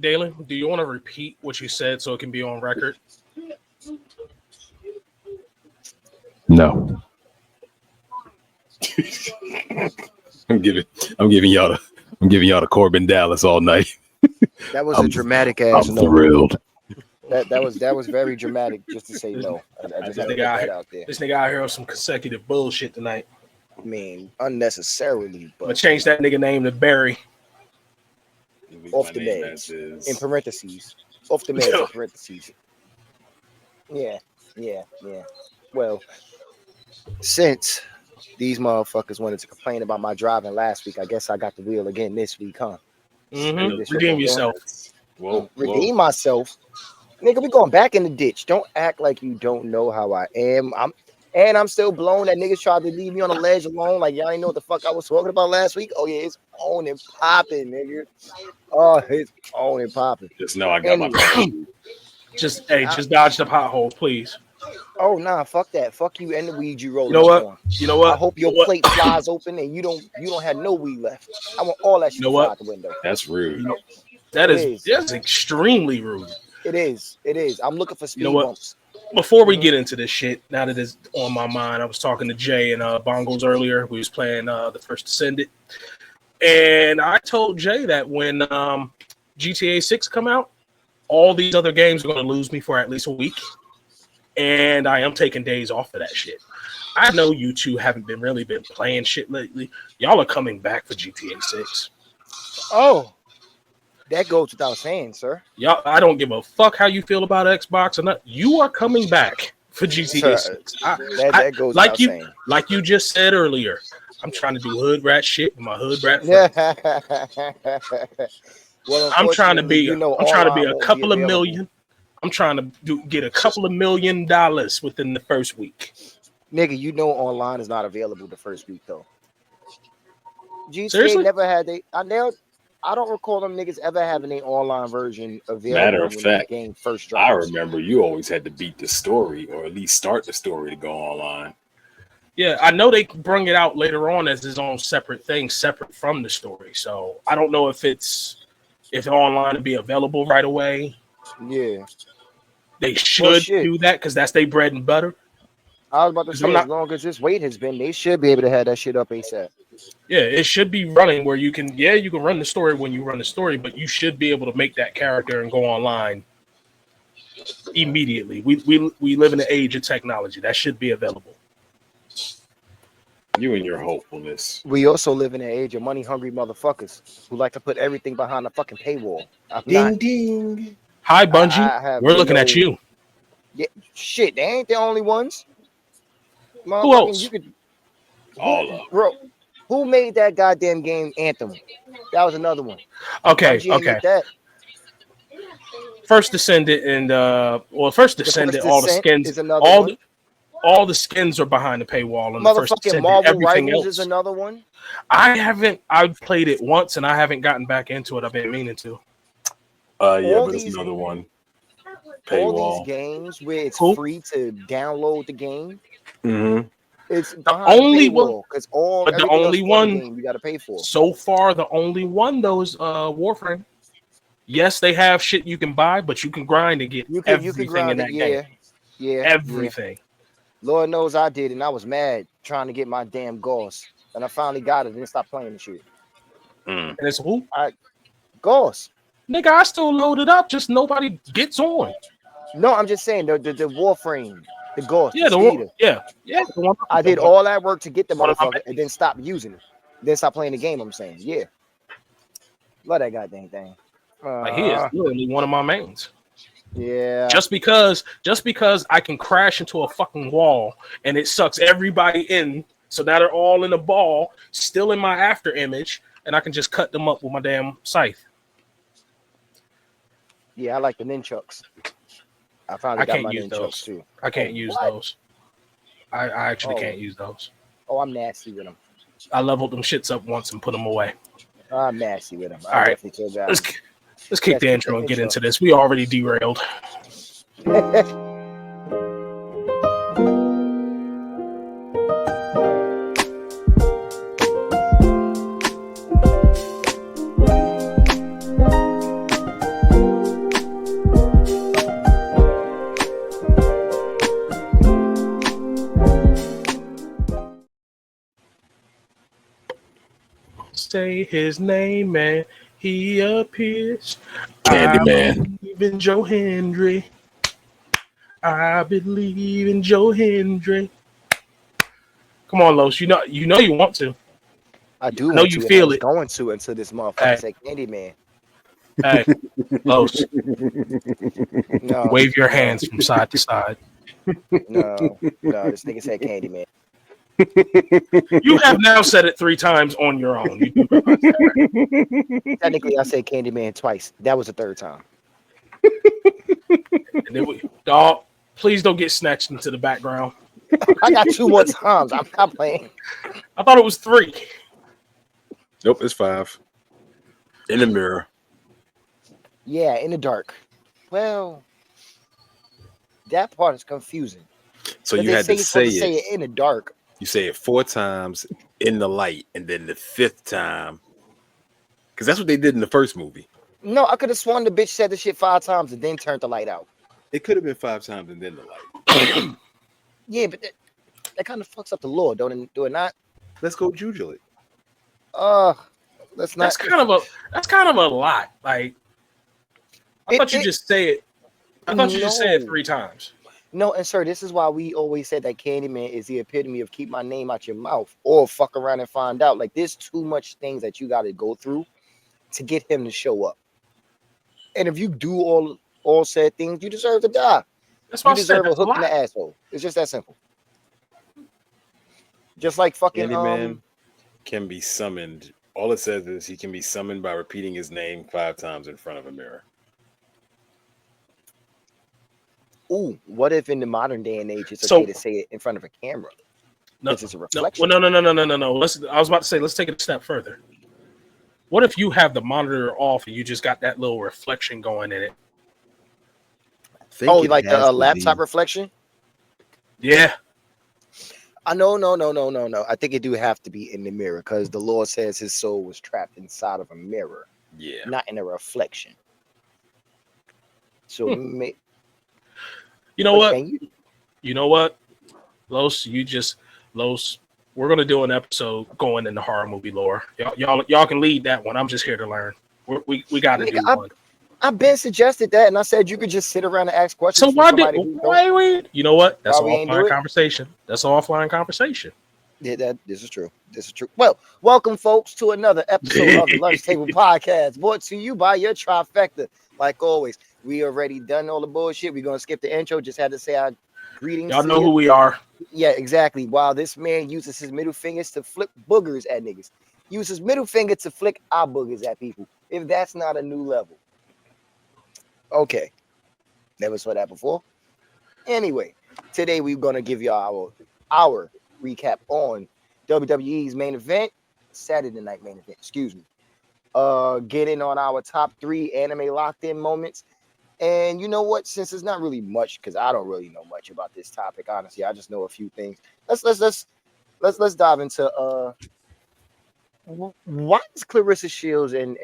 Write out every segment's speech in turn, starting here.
Dalen, do you want to repeat what you said so it can be on record? No. I'm giving y'all the Corbin Dallas all night. That was a dramatic ass I'm no. thrilled. That was very dramatic just to say no. I just had to put that out there. This nigga out here on some consecutive bullshit tonight. I mean, unnecessarily, but I'm gonna change that nigga name to Barry. Off the meds. In parentheses. Off the meds in parentheses. Yeah. Well, since these motherfuckers wanted to complain about my driving last week, I guess I got the wheel again this week, huh? Redeem yourself. Redeem myself. Nigga, we going back in the ditch. Don't act like you don't know how I am. I'm still blown that niggas tried to leave me on the ledge alone. Like, y'all ain't know what the fuck I was talking about last week. Oh, yeah, it's on and popping, nigga. Oh, it's on and popping. Just know I got my Just dodge the pothole, please. Oh, nah, fuck that. Fuck you and the weed you rolled. You know what? I hope your plate flies open and you don't have no weed left. I want all that shit to fly out the window. That's rude. That's extremely rude. It is. I'm looking for speed bumps. Before we get into this shit, now that it's on my mind, I was talking to Jay and Bongos earlier. We was playing the first Descendant. And I told Jay that when GTA 6 come out, all these other games are going to lose me for at least a week. And I am taking days off of that shit. I know you two haven't really been playing shit lately. Y'all are coming back for GTA 6. Oh. That goes without saying, sir. Y'all, I don't give a fuck how you feel about Xbox or not. You are coming back for GTA 6. That goes without saying. Like you just said earlier, I'm trying to do hood rat shit with my hood rat friends. Well, I'm trying to be a couple of million. I'm trying to get a couple of $1 million within the first week. Nigga, you know online is not available the first week though. GTA Seriously? never had I don't recall them niggas ever having an online version available. Matter of fact, the game first drops. I remember you always had to beat the story or at least start the story to go online. Yeah, I know they bring it out later on as its own separate thing, separate from the story. So I don't know if online to be available right away. Yeah, they should do that because that's their bread and butter. I was about to say, as long as this wait has been, they should be able to have that shit up ASAP. Yeah, it should be running where you can run the story when you run the story, but you should be able to make that character and go online immediately. We live in the age of technology. That should be available. You and your hopefulness. We also live in an age of money-hungry motherfuckers who like to put everything behind a fucking paywall. Ding. Hi, Bungie. We're looking at you. Yeah, shit, they ain't the only ones. Who else? All of them. Bro, who made that goddamn game Anthem? That was another one. Okay. First Descendant and all the skins, all the skins are behind the paywall. And the first Descendant, Marvel everything Rivals else is another one. I've played it once and I haven't gotten back into it. I've been meaning to. But it's another one. Paywall. All these games where it's free to download the game. Mm-hmm. It's the only one because the only one you got to pay for. So far, the only one though is Warframe. Yes, they have shit you can buy, but you can grind and get everything in that game. Yeah, everything. Yeah. Lord knows I did, and I was mad trying to get my damn Gauss, and I finally got it and stopped playing the shit. And it's who? Gauss. Nigga, I still loaded up, just nobody gets on. No, I'm just saying the Warframe. The Ghost. Yeah, the one. I did all that work to get the motherfucker and then stop using it. Then stop playing the game, I'm saying. Yeah. Love that goddamn thing. Like he is literally one of my mains. Yeah. Just because I can crash into a fucking wall and it sucks everybody in. So now they're all in a ball, still in my after image, and I can just cut them up with my damn scythe. Yeah, I like the nunchucks. I finally got my nunchucks too. I can't use those. I actually can't use those. Oh, I'm nasty with them. I leveled them shits up once and put them away. I'm nasty with them. All right, let's kick the intro and get into this. We already derailed. say his name and he appears. Candyman. I believe in Joe Hendry. I believe in Joe Hendry. Come on, Los. You know you want to. I do I know want you to, and I feel was it. going to until this motherfucker Hey. said Candyman. Hey, Los, No, wave your no, hands from side to side. no. This nigga said Candyman. You have now said it 3 times on your own. You do realize that, right? Technically, I said Candyman twice. That was the third time. And then dog, please don't get snatched into the background. I got 2 more times. I'm not playing. I thought it was 3. Nope, it's 5. In the mirror. Yeah, in the dark. Well, that part is confusing. So But you they had say to you're supposed say to say it. it in the dark. You say it 4 times in the light, and then the 5th time, because that's what they did in the first movie. No, I could have sworn the bitch said the shit 5 times and then turned the light out. It could have been 5 times and then the light. Yeah, but that kind of fucks up the lore, do it not? Let's go juju it. Let's not. That's kind of a lot. Like I thought you just say it. I thought you just said it 3 times. No, and sir, this is why we always said that Candyman is the epitome of keep my name out your mouth or fuck around and find out. Like, there's too much things that you got to go through to get him to show up. And if you do all said things, you deserve to die. That's why You I said deserve a that's hook in lot. the asshole. It's just that simple. Just like fucking Candyman can be summoned. All it says is he can be summoned by repeating his name 5 times in front of a mirror. Ooh, what if in the modern day and age it's So- okay to say it in front of a camera? No, Because it's a no, reflection. well, no. I was about to say, let's take it a step further. What if you have the monitor off and you just got that little reflection going in it? Oh, you like the laptop reflection? Yeah. No. I think it do have to be in the mirror because the Lord says his soul was trapped inside of a mirror, Yeah. not in a reflection. So, You know what? can You know what? Los, we're gonna do an episode going into horror movie lore. Y'all can lead that one. I'm just here to learn. We got to do one. I've been suggested that, and I said you could just sit around and ask questions. So from why somebody who don't- we? You know what? That's Why we ain't do offline it? conversation. That's offline conversation. Yeah, this is true. This is true. Well, welcome, folks, to another episode of the Lunch Table Podcast, brought to you by your trifecta. Like always, we already done all the bullshit. We're gonna skip the intro. Just had to say our greetings. Y'all to know you. who we are. Yeah, exactly. While this man uses his middle fingers to flip boogers at niggas, uses middle finger to flick our boogers at people. If that's not a new level, okay, never saw that before. Anyway, today we're gonna give you our recap on WWE's main event, Saturday night main event. Excuse me. Getting on our top 3 anime locked in moments. And you know what? Since it's not really much, because I don't really know much about this topic, honestly, I just know a few things. Let's dive into why is Clarissa Shields and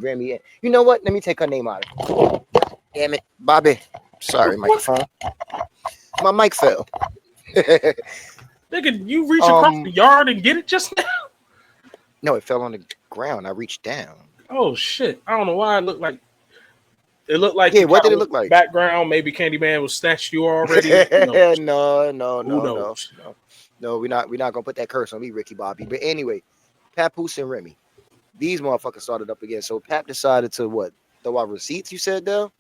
Remy? You know what? Let me take her name out of it. Damn it, Bobby. Sorry, microphone. My mic fell. Nigga, you reach across the yard and get it just now. No, it fell on the ground. I reached down. Oh shit! I don't know why it looked like. It looked like Yeah, what did it look like? Background, maybe Candyman was snatched you already. No, we're not gonna put that curse on me, Ricky Bobby. But anyway, Papoose and Remmy, these motherfuckers started up again. So Pap decided to what? Throw out receipts, you said though?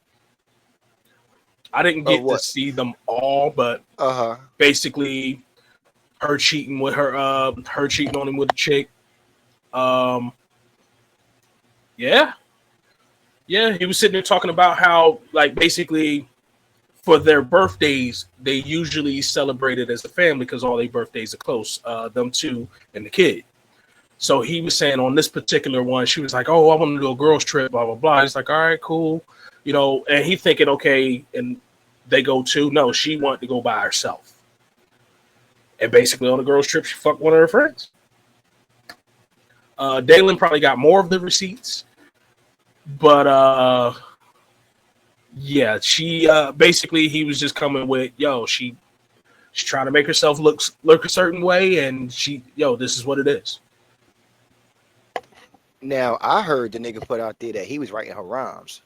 I didn't get to see them all, but basically her cheating with her cheating on him with a chick. Yeah, he was sitting there talking about how, like, basically for their birthdays, they usually celebrate it as a family because all their birthdays are close, them two and the kid. So he was saying on this particular one, she was like, "Oh, I want to do a girls trip, blah, blah, blah." He's like, "All right, cool." You know, and he thinking, okay, and they go to, no, she wanted to go by herself. And basically on the girls trip, she fucked one of her friends. Dalen probably got more of the receipts. But yeah, she basically he was just coming with, she's trying to make herself look a certain way, and this is what it is. Now I heard the nigga put out there that he was writing her rhymes.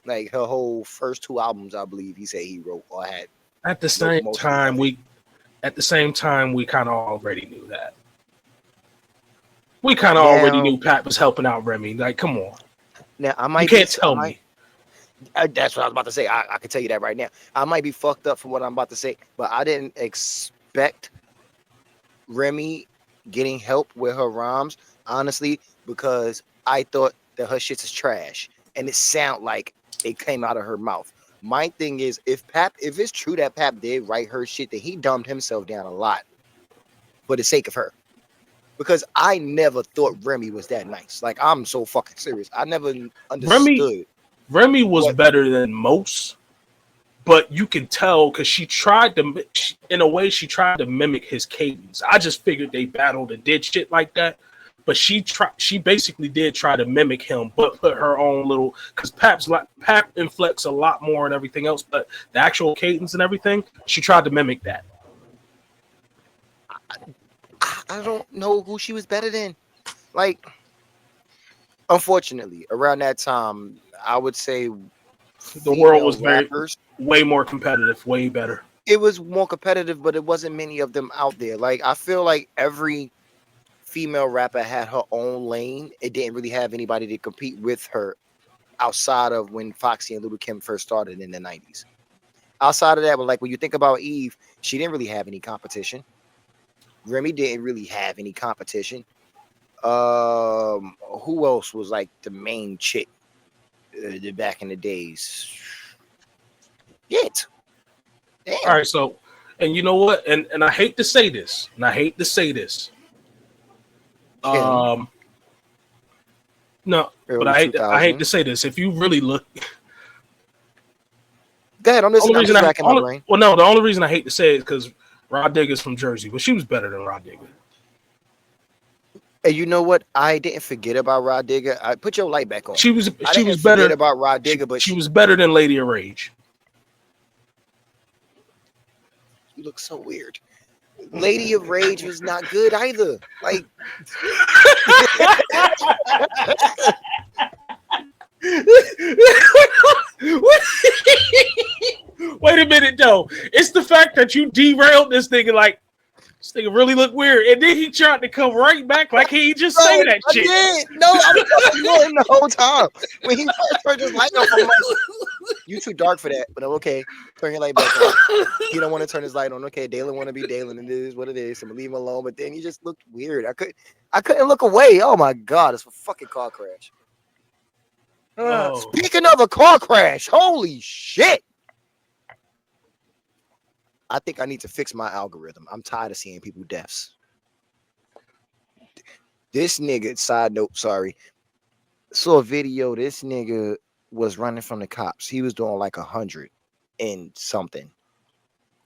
Like her whole first 2 albums, I believe he said he wrote or had. At the wrote same most of time, it. we kind of already knew that. We kind of already Now, knew Pat was helping out Remy. Like, come on, now I you might can't be. tell me. That's what I was about to say. I can tell you that right now. I might be fucked up for what I'm about to say, but I didn't expect Remy getting help with her rhymes, honestly, because I thought that her shits is trash, and it sound like it came out of her mouth. My thing is, if it's true that Pap did write her shit, then he dumbed himself down a lot for the sake of her. Because I never thought Remy was that nice. Like, I'm so fucking serious. I never understood. Remy was what better than most, but you can tell because she tried to, in a way, she tried to mimic his cadence. I just figured they battled and did shit like that, but she basically did try to mimic him, but put her own little, because Pap inflects a lot more and everything else, but the actual cadence and everything, she tried to mimic that. I don't know who she was better than. Like, unfortunately, around that time, I would say The world female was rappers, way more competitive, way better. it was more competitive, but it wasn't many of them out there. Like, I feel like every female rapper had her own lane. It didn't really have anybody to compete with her outside of when Foxy and Little Kim first started in the 90s. Outside of that, but like when you think about Eve, she didn't really have any competition. Remy didn't really have any competition. Who else was like the main chick back in the days? Yet. Damn. All right, so, and you know what? And I hate to say this, Kim, no, but early I hate to 2000s. say this. If you really look, Go ahead, I'm listening. I'm just racking my brain. well, no, the only reason I hate to say it is because Rod Digger's from Jersey, but she was better than Rod Digger. And you know what? I didn't forget about Rod Digger. I put your light back on. She was I didn't better forget about Rod Digger, but she was better than Lady of Rage. you look so weird. Lady of Rage was not good either. Like, Wait a minute, though. It's the fact that you derailed this nigga. Like, this nigga really look weird, and then he tried to come right back like he just say that I shit. did. No, I was fucking ignoring the whole time. When he first turned his light off, I'm like, you too dark for that. But I'm okay. Turn your light back on. He don't want to turn his light on. Okay, Dalen want to be Dalen, and it is what it is. I'm gonna leave him alone. But then he just looked weird. I couldn't look away. Oh my god, it's a fucking car crash. Oh. Speaking of a car crash, holy shit. I think I need to fix my algorithm. I'm tired of seeing people deaths. This nigga, side note, sorry, saw a video. This nigga was running from the cops. He was doing like 100 and something.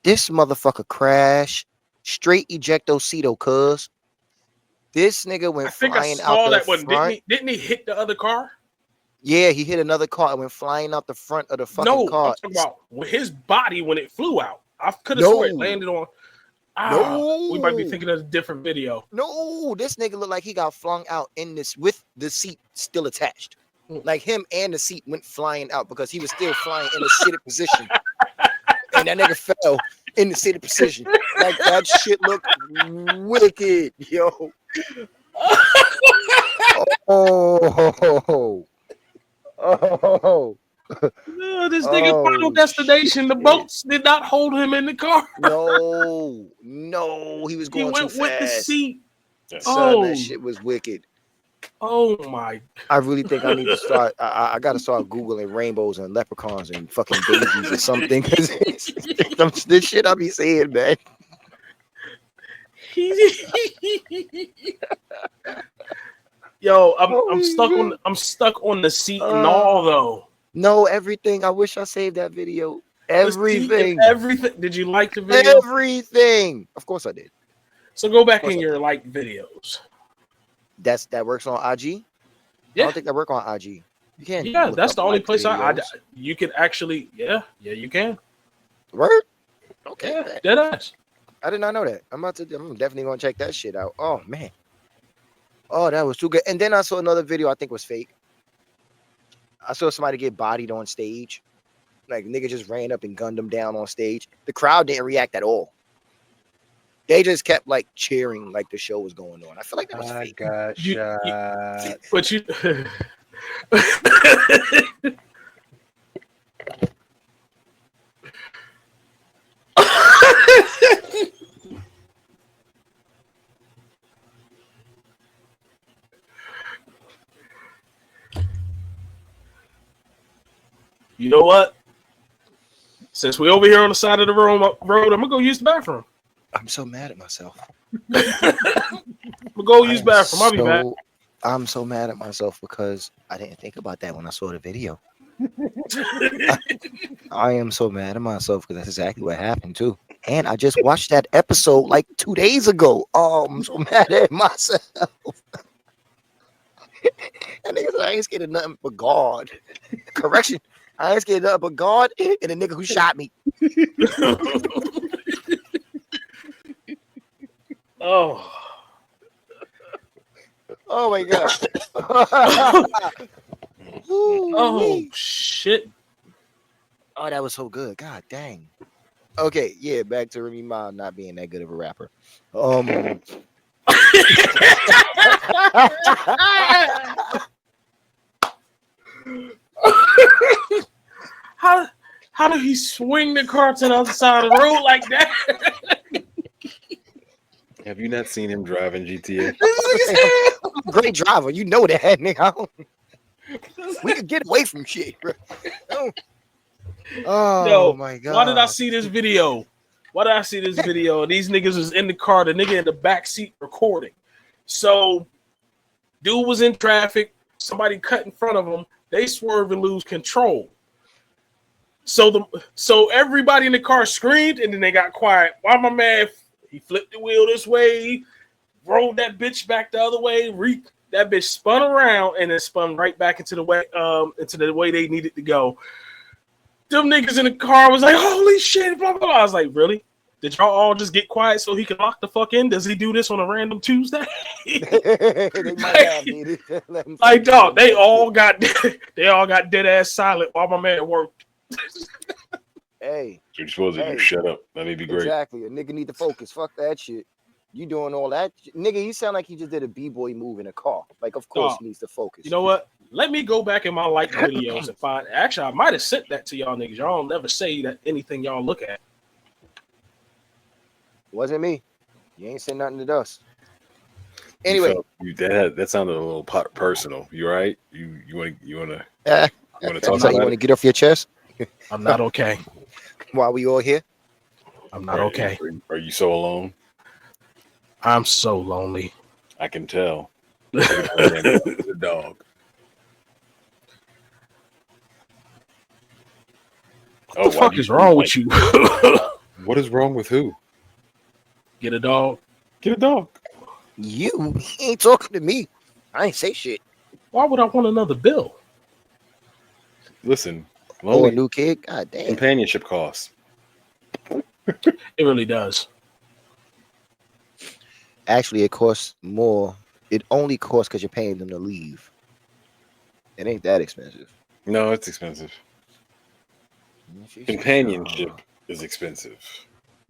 This motherfucker crashed. Straight ejectocito, cuz. This nigga went I think I flying saw out that the one. front. Didn't he hit the other car? Yeah, he hit another car and went flying out the front of the fucking No, car. I'm talking about his body when it flew out. I could have sworn it No. landed on. No. We might be thinking of a different video. No, this nigga looked like he got flung out in this with the seat still attached. Like him and the seat went flying out because he was still flying in a seated position. And that nigga fell in the seated position. Like that shit looked wicked, yo. Oh. This nigga Final Destination, the boats did not hold him in the car. No, he was going too went with the fast. seat. Son, that shit was wicked. Oh my! I really think I need to start. I got to start googling rainbows and leprechauns and fucking daisies or something. Cause this shit I be saying, man. Yo, I'm stuck on the seat and all though. No, everything. I wish I saved that video. Everything. Everything. Did you like the video? Everything. Of course I did. So go back in your like videos. That works on IG. Yeah. I don't think that work on IG. You can't. Yeah, that's the only place videos. you can actually. Yeah, you can. Word. Okay. Yeah, dead ass. I did not know that. I'm definitely gonna check that shit out. Oh man. Oh, that was too good. And then I saw another video. I think was fake. I saw somebody get bodied on stage. Like nigga just ran up and gunned him down on stage. The crowd didn't react at all. They just kept like cheering like the show was going on. I feel like that was fake. got shot. But you. You know what? Since we over here on the side of the road, I'm gonna go use the bathroom. I'm so mad at myself. I'm gonna go use the bathroom. I'll be back. I'm so mad at myself because I didn't think about that when I saw the video. I am so mad at myself because that's exactly what happened too. And I just watched that episode like 2 days ago. Oh, I'm so mad at myself. And niggas, I ain't scared of nothing but God. Correction. I ain't scared of nothing but God and the nigga who shot me. Oh. Oh my God. Oh shit. Oh, that was so good. God dang. Okay, yeah, back to Remy Ma not being that good of a rapper. How did he swing the car to the other side of the road like that? Have you not seen him driving GTA? Great driver, you know that, nigga. We could get away from shit, bro. Oh Yo, my God. Why did I see this video? These niggas was in the car, the nigga in the back seat recording. So, dude was in traffic, somebody cut in front of him, they swerve and lose control. So everybody in the car screamed and then they got quiet. Why my man, he flipped the wheel this way, rolled that bitch back the other way, that bitch spun around and then spun right back into the way they needed to go. Them niggas in the car was like, holy shit, blah, blah, blah. I was like, really? Did y'all all just get quiet so he can lock the fuck in? Does he do this on a random Tuesday? Like, dog, they all got dead ass silent while my man worked. Hey. So you're supposed to shut up. That may be great. Exactly. A nigga need to focus. Fuck that shit. You doing all that? Nigga, you sound like he just did a B-boy move in a car. Like, of course he needs to focus. You know what? Let me go back in my like videos and find. Actually, I might have sent that to y'all niggas. Y'all don't never say that anything y'all look at. Wasn't me. You ain't said nothing to us. Anyway, that sounded a little personal. You all right? You want to talk about you want to get off your chest? I'm not okay. While we all here? I'm not okay. Are you so alone? I'm so lonely. I can tell. The dog. What the fuck is wrong with you? What is wrong with who? Get a dog. Get a dog. You ain't talking to me. I ain't say shit. Why would I want another bill? Listen, a new kid. God damn. Companionship costs. It really does. Actually, it costs more. It only costs because you're paying them to leave. It ain't that expensive. No, it's expensive. Companionship is expensive.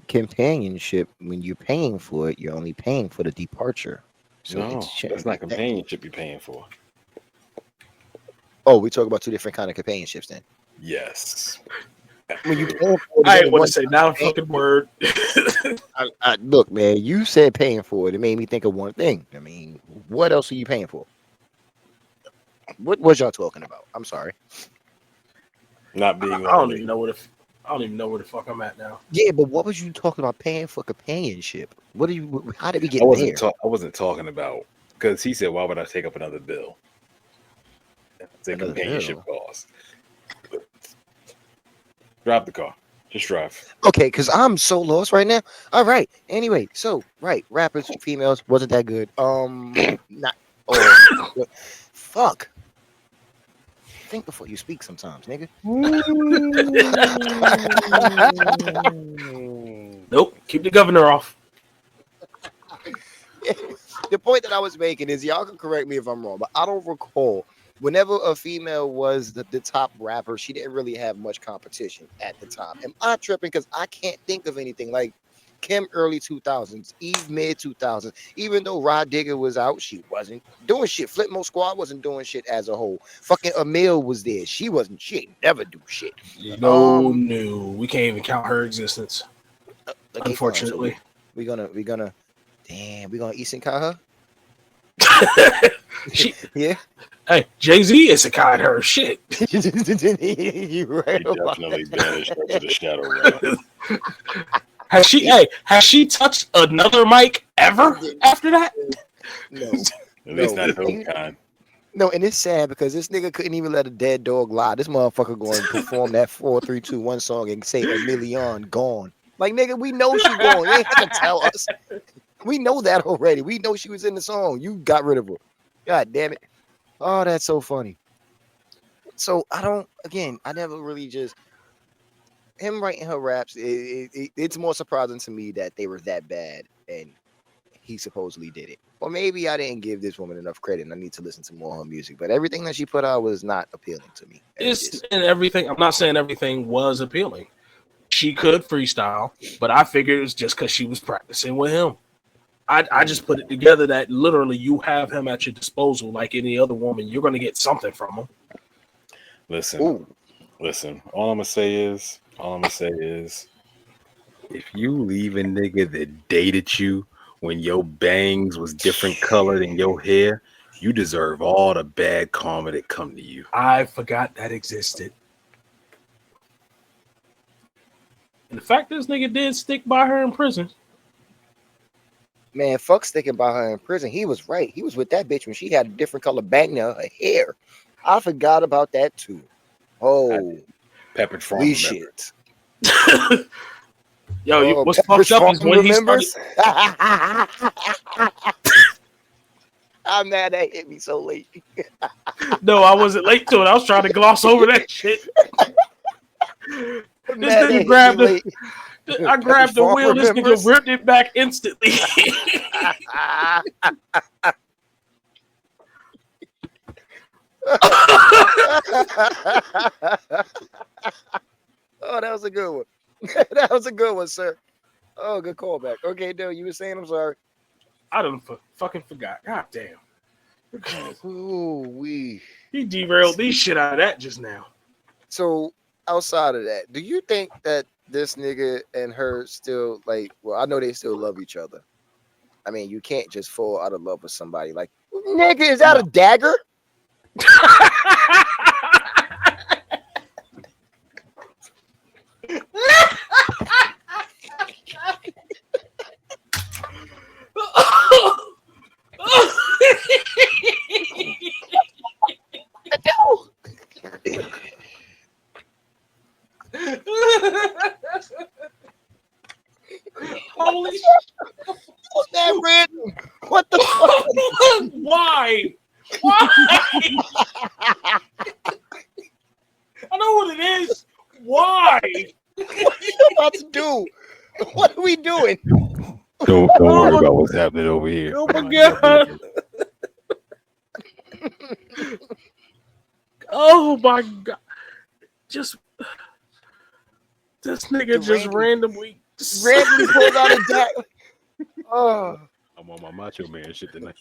Companionship, when you're paying for it, you're only paying for the departure. So no, that's not companionship you're paying for. Oh, we talk about two different kind of companionships then. Yes. When you I ain't want to say not a fucking word. Look, man, you said paying for it. It made me think of one thing. I mean, what else are you paying for? What was y'all talking about? I'm sorry. Not being. I don't even know where the fuck I'm at now. Yeah, but what was you talking about paying for companionship? How did we get there? I wasn't talking about, because he said, why would I take up another bill? It's a companionship cost. Drive the car. Just drive. Okay, because I'm so lost right now. All right. Anyway, so rappers, females, wasn't that good. Not. Oh, fuck. Think before you speak sometimes, nigga. Nope. Keep the governor off. the point that I was making is, y'all can correct me if I'm wrong, but I don't recall whenever a female was the top rapper, she didn't really have much competition at the time. Am I tripping? Because I can't think of anything like Kim early 2000s, Eve mid 2000s. Even though Rod Digger was out, she wasn't doing shit. Flipmode Squad wasn't doing shit as a whole. Fucking Emil was there. She wasn't. She ain't never do shit. No, we can't even count her existence. Okay, Unfortunately, so we're gonna Easton count her. Yeah. Hey, Jay-Z is a kind her shit. You right He about definitely that. banished her to the shadow realm. Has she touched another mic ever after that? No. At least not her kind. No, and it's sad because this nigga couldn't even let a dead dog lie. This motherfucker going to perform that 4, 3, 2, 1 song and say a million gone. Like, nigga, we know she gone. You ain't have to tell us. We know that already. We know she was in the song. You got rid of her. God damn it. Oh, that's so funny. So I never really just him writing her raps. It's more surprising to me that they were that bad and he supposedly did it. Or maybe I didn't give this woman enough credit and I need to listen to more of her music. But everything that she put out was not appealing to me. And everything. I'm not saying everything was appealing. She could freestyle, but I figured it was just because she was practicing with him. I just put it together that literally you have him at your disposal like any other woman. You're going to get something from him. Listen. All I'm gonna say is, if you leave a nigga that dated you when your bangs was different color than your hair, you deserve all the bad karma that come to you. I forgot that existed. And the fact this nigga did stick by her in prison. Man, fuck sticking by her in prison. He was right. He was with that bitch when she had a different color bang than her hair. I forgot about that too. Oh, Pepperidge Farm we remembers. shit. Yo, what's fucked up is when he started. I'm mad that hit me so late. No, I wasn't late to it. I was trying to gloss over that shit. This nigga grabbed it. I grabbed the wheel. This nigga ripped it back instantly. Oh, that was a good one. That was a good one, sir. Oh, good callback. Okay, Dale, you were saying, I'm sorry. I done fucking forgot. God damn. Ooh, He derailed these shit out of that just now. So, outside of that, do you think that this nigga and her still, like, well, I know they still love each other. I mean, you can't just fall out of love with somebody. Like, nigga, is that a dagger? Holy shit. What's that random? What the fuck? Why? I know what it is. Why? What are you about to do? What are we doing? Don't worry about what's happening over here. Oh my god. Oh my god. Just this nigga just randomly pulled out a dagger. Oh. I'm on my Macho Man shit tonight.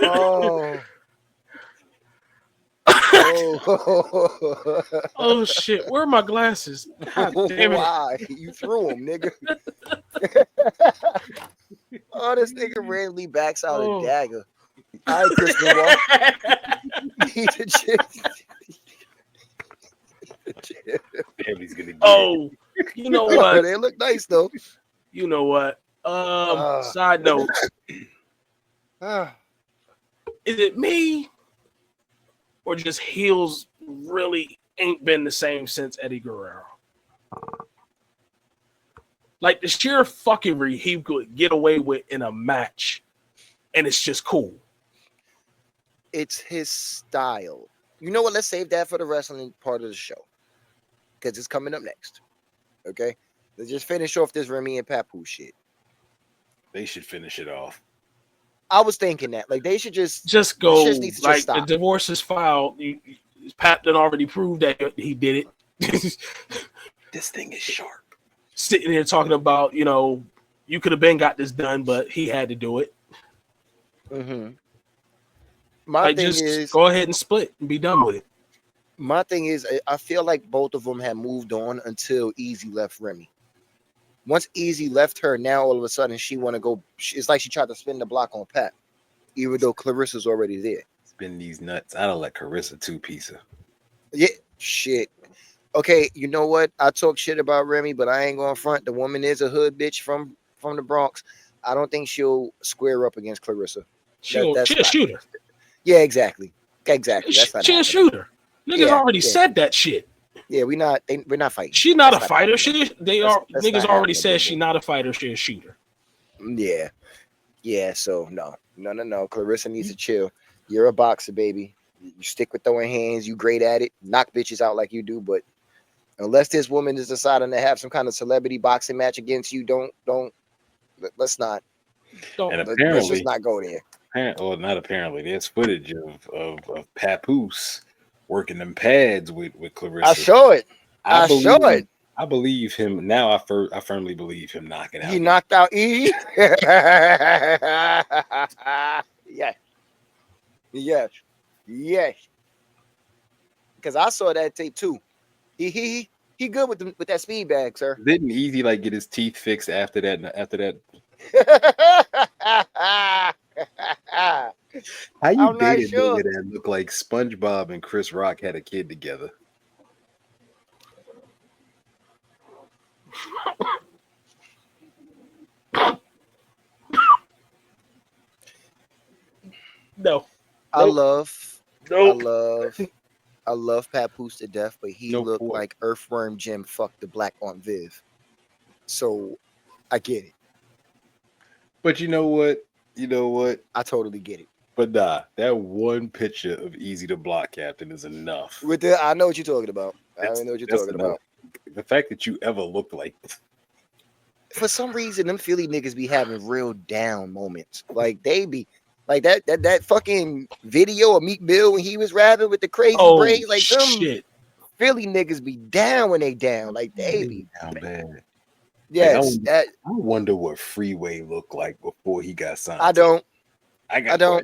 Oh. Oh shit, where are my glasses? God damn it. Why? You threw them, nigga. Oh, this nigga randomly backs out a dagger. All right, Chris Benoit. Damn, he's gonna get Oh, you know what? They look nice though. You know what? Side note. Is it me? Or just heels really ain't been the same since Eddie Guerrero? Like the sheer fuckery he could get away with in a match, and it's just cool. It's his style. You know what? Let's save that for the wrestling part of the show. Because it's coming up next. Okay? Let's just finish off this Remmy and Papoose shit. They should finish it off. I was thinking that like they should Just the go shit needs to like just the stop. divorce is filed. Pat done already proved that he did it. This thing is sharp. Sitting there talking about, you could have been got this done, but he had to do it. Mm-hmm. My Like, thing just is, go ahead and split and be done with it. I feel like both of them have moved on until Easy left Remy. Once Easy left her, now all of a sudden she want to go. It's like she tried to spin the block on Pat, even though Clarissa's already there. Spin these nuts. I don't let Carissa two-piece her. Yeah, shit. Okay, you know what? I talk shit about Remy, but I ain't going front. The woman is a hood bitch from the Bronx. I don't think she'll square up against Clarissa. She'll That's not, shoot her. yeah, exactly. That's not She'll happening. shoot her. Niggas already said that shit. Yeah, we're not fighting. She's not That's a fighter. happening. Niggas not already happening, said she's boo-boo. not a fighter. She's a shooter. Yeah. So no. Clarissa needs to chill. You're a boxer, baby. You stick with throwing hands. You great at it. Knock bitches out like you do. But unless this woman is deciding to have some kind of celebrity boxing match against you, let's not. And Let's apparently, just not go there. not apparently, there's footage of Papoose working them pads with Clarissa. I show it. I believe him now. I firmly believe him knocking out. He knocked out E. Yes. Because I saw that tape too. He good with that speed bag, sir. Didn't Easy like get his teeth fixed after that? How you dated nigga that look like SpongeBob and Chris Rock had a kid together? No. I love Papoose to death, but he looked like Earthworm Jim fucked the black Aunt Viv. So I get it. But you know what? I totally get it. But nah, that one picture of Easy the Block Captain is enough. I know what you're talking about. About. The fact that you ever looked like this. For some reason, them Philly niggas be having real down moments. Like they be like that fucking video of Meek Mill when he was rapping with the crazy braids. Like them Philly niggas be down when they down. Like they be down bad. Yes, like, I wonder what Freeway looked like before he got signed. I don't want to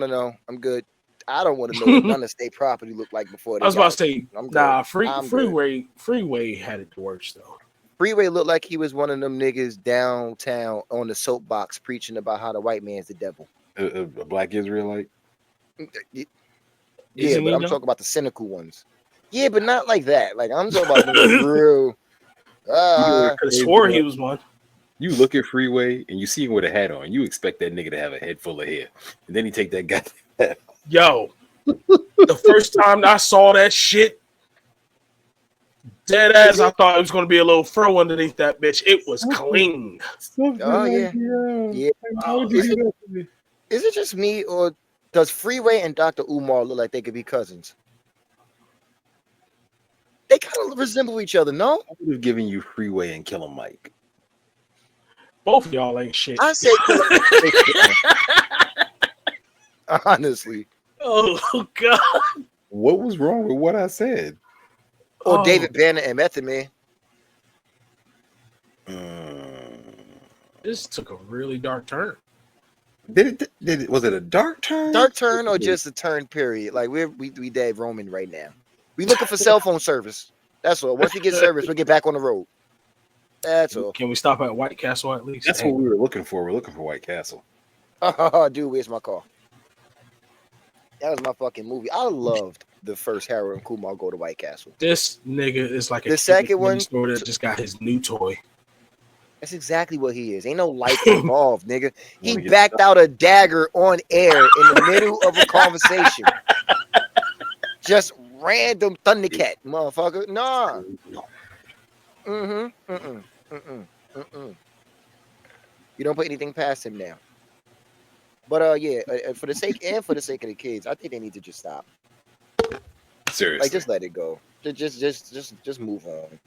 know. I'm good. I don't want to know what none of state property looked like before. I was about to say, Freeway had it the worst though. Freeway looked like he was one of them niggas downtown on the soapbox preaching about how the white man's the devil. A black Israelite? Yeah, but I'm talking about the cynical ones. Yeah, but not like that. Like I'm talking about the real. I swore he was one. You look at Freeway and you see him with a hat on. You expect that nigga to have a head full of hair, and then he take that guy. Yo, the first time I saw that shit, dead ass, I thought it was going to be a little fro underneath that bitch. It was clean. Oh yeah. Is it just me, or does Freeway and Dr. Umar look like they could be cousins? They kind of resemble each other, no? I would have given you Freeway and Killer Mike. Both of y'all ain't shit. I said, honestly. Oh God. What was wrong with what I said? Or David Banner and Method Man. This took a really dark turn. Did it? Was it a dark turn? Dark turn or just a turn period? Like we dead roaming right now. We looking for cell phone service. That's all. Once we get service, we'll get back on the road. That's all. Can we stop at White Castle at least? That's what we were looking for. We're looking for White Castle. Dude, where's my car? That was my fucking movie. I loved the first Harold and Kumar go to White Castle. This nigga is like the second one that just got his new toy. That's exactly what he is. Ain't no life involved, nigga. He backed out a dagger on air in the middle of a conversation. Just random Thundercat, motherfucker. Nah. You don't put anything past him now. But for the sake of the kids, I think they need to just stop. Seriously, like just let it go. Just move on.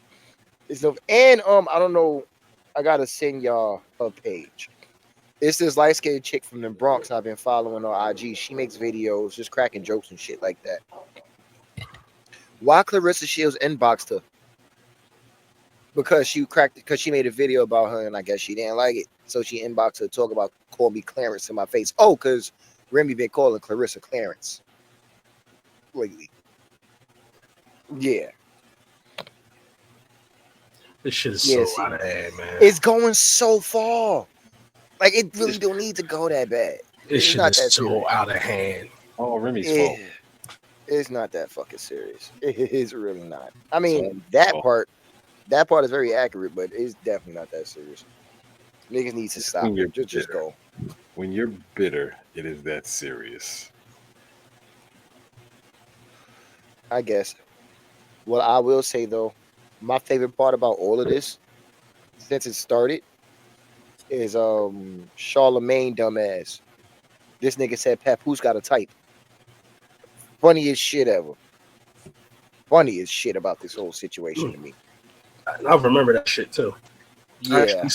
And I don't know. I gotta send y'all a page. It's this light skinned chick from the Bronx I've been following on IG. She makes videos just cracking jokes and shit like that. Why Clarissa Shields inboxed her? Because she made a video about her and I guess she didn't like it. So she inboxed her to talk about call me Clarence in my face. Oh, because Remy been calling Clarissa Clarence lately. Yeah. This shit is so out of hand, man. It's going so far. Like it really don't need to go that bad. This It's shit not is that so serious. out of hand. Oh, Remy's fault. It's not that fucking serious. It is really not. I mean, So- that part is very accurate, but it's definitely not that serious. Niggas need to stop. Just go. When you're bitter, it is that serious. I guess. What I will say though, my favorite part about all of this, since it started, is Charlemagne dumbass. This nigga said Papoose got a type. Funniest shit ever. Funniest shit about this whole situation to me. I remember that shit too. I Yeah. actually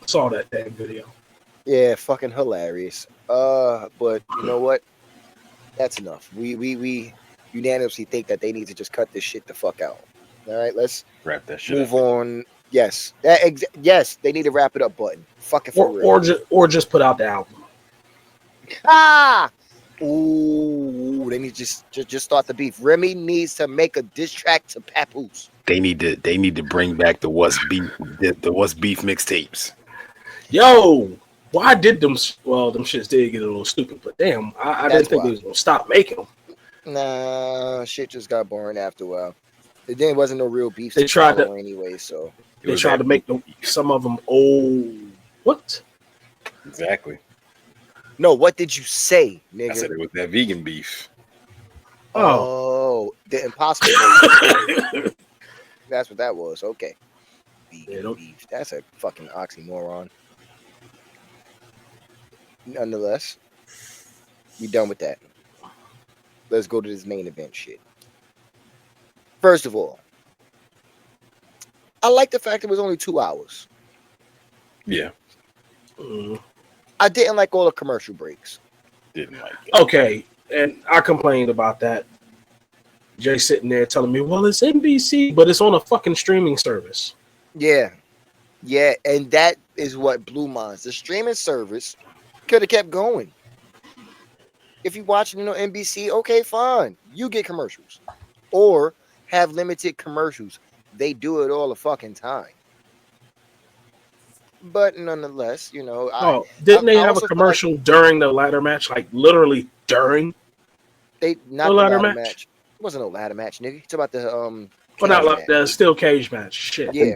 saw that damn video. Yeah, fucking hilarious. But you know what? That's enough. We unanimously think that they need to just cut this shit the fuck out. All right, let's Wrap that shit move up. on. Yes, yes, they need to wrap it up button. Fucking for real. Or just put out the album. Ah! Ooh, they need to just start the beef. Remy needs to make a diss track to Papoose. They need to bring back the What's Beef mixtapes. Yo, why did them? Well, them shits did get a little stupid, but damn, I didn't think they was gonna stop making them. Nah, shit just got boring after a while. It wasn't no real beef. They tried to anyway, so they tried to make some of them old. What? Exactly. No, what did you say, nigga? I said it was that vegan beef. Oh, the impossible. That's what that was. Okay. Vegan beef. That's a fucking oxymoron. Nonetheless, we done with that. Let's go to this main event shit. First of all, I like the fact it was only 2 hours. Yeah. I didn't like all the commercial breaks. Didn't like that. Okay, and I complained about that. Jay sitting there telling me, well, it's NBC, but it's on a fucking streaming service. Yeah, and that is what blew minds. The streaming service could have kept going. If you watching on NBC, okay, fine. You get commercials. Or have limited commercials. They do it all the fucking time. But nonetheless, didn't they have a commercial during the ladder match? Like literally during the ladder match. It wasn't no ladder match, nigga. It's about the well, not like the steel cage match. Shit. Yeah.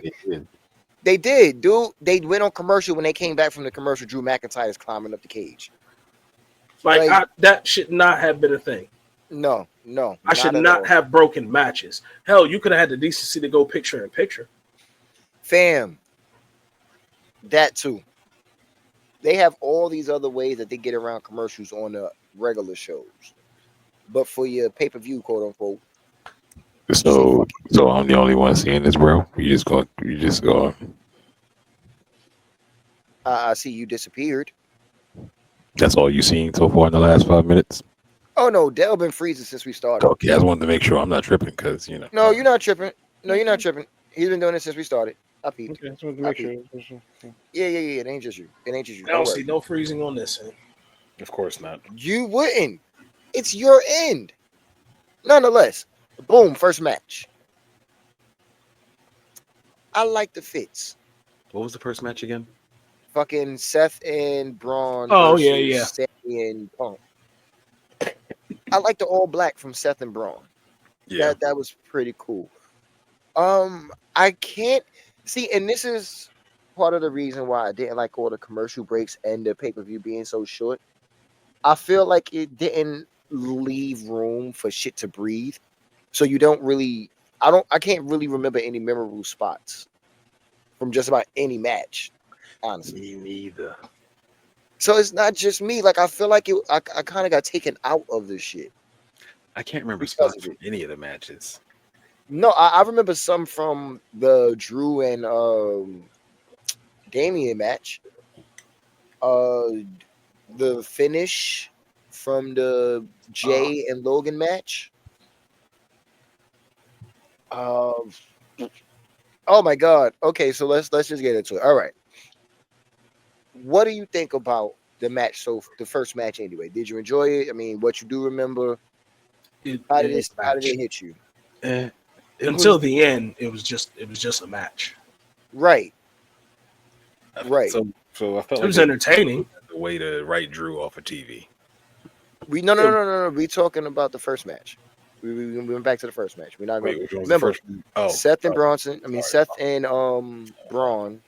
They did, dude. They went on commercial when they came back from the commercial. Drew McIntyre's climbing up the cage. Like that should not have been a thing. No. I should not have broken matches. Hell, you could have had the decency to go picture in picture. Fam. That too. They have all these other ways that they get around commercials on the regular shows. But for your pay-per-view, quote unquote. So I'm the only one seeing this, bro. You just go. I see you disappeared. That's all you seen so far in the last 5 minutes? Oh no, Dell been freezing since we started. Okay, I just wanted to make sure I'm not tripping because No, you're not tripping. He's been doing it since we started. I peeped. Okay, just wanted to make sure. Yeah. It ain't just you. I don't see no freezing on this end. Of course not. You wouldn't. It's your end. Nonetheless, boom, first match. I like the fits. What was the first match again? Fucking Seth and Braun. Oh yeah. Sammy and Punk. I like the all black from Seth and Braun. Yeah, that was pretty cool. I can't see, and this is part of the reason why I didn't like all the commercial breaks and the pay-per-view being so short. I feel like it didn't leave room for shit to breathe. So you don't really I can't really remember any memorable spots from just about any match, honestly. me neither. So it's not just me. Like I feel like I kind of got taken out of this shit. I can't remember Because spots of from any of the matches. No, I remember some from the Drew and Damian match. The finish from the Jay and Logan match. Uh, oh my God. Okay, so let's just get into it. All right. What do you think about the match? So the first match, anyway. Did you enjoy it? I mean, what you do remember? How did it hit you? It Until was the end, it was just a match. Right. Right. so I felt It like was they entertaining. the way to write Drew off of TV. No. We talking about the first match. We went back to the first match. We're not going. Wait, which one was Remember, the first one? Oh, Seth and Bronson. I mean, sorry. Seth and Braun.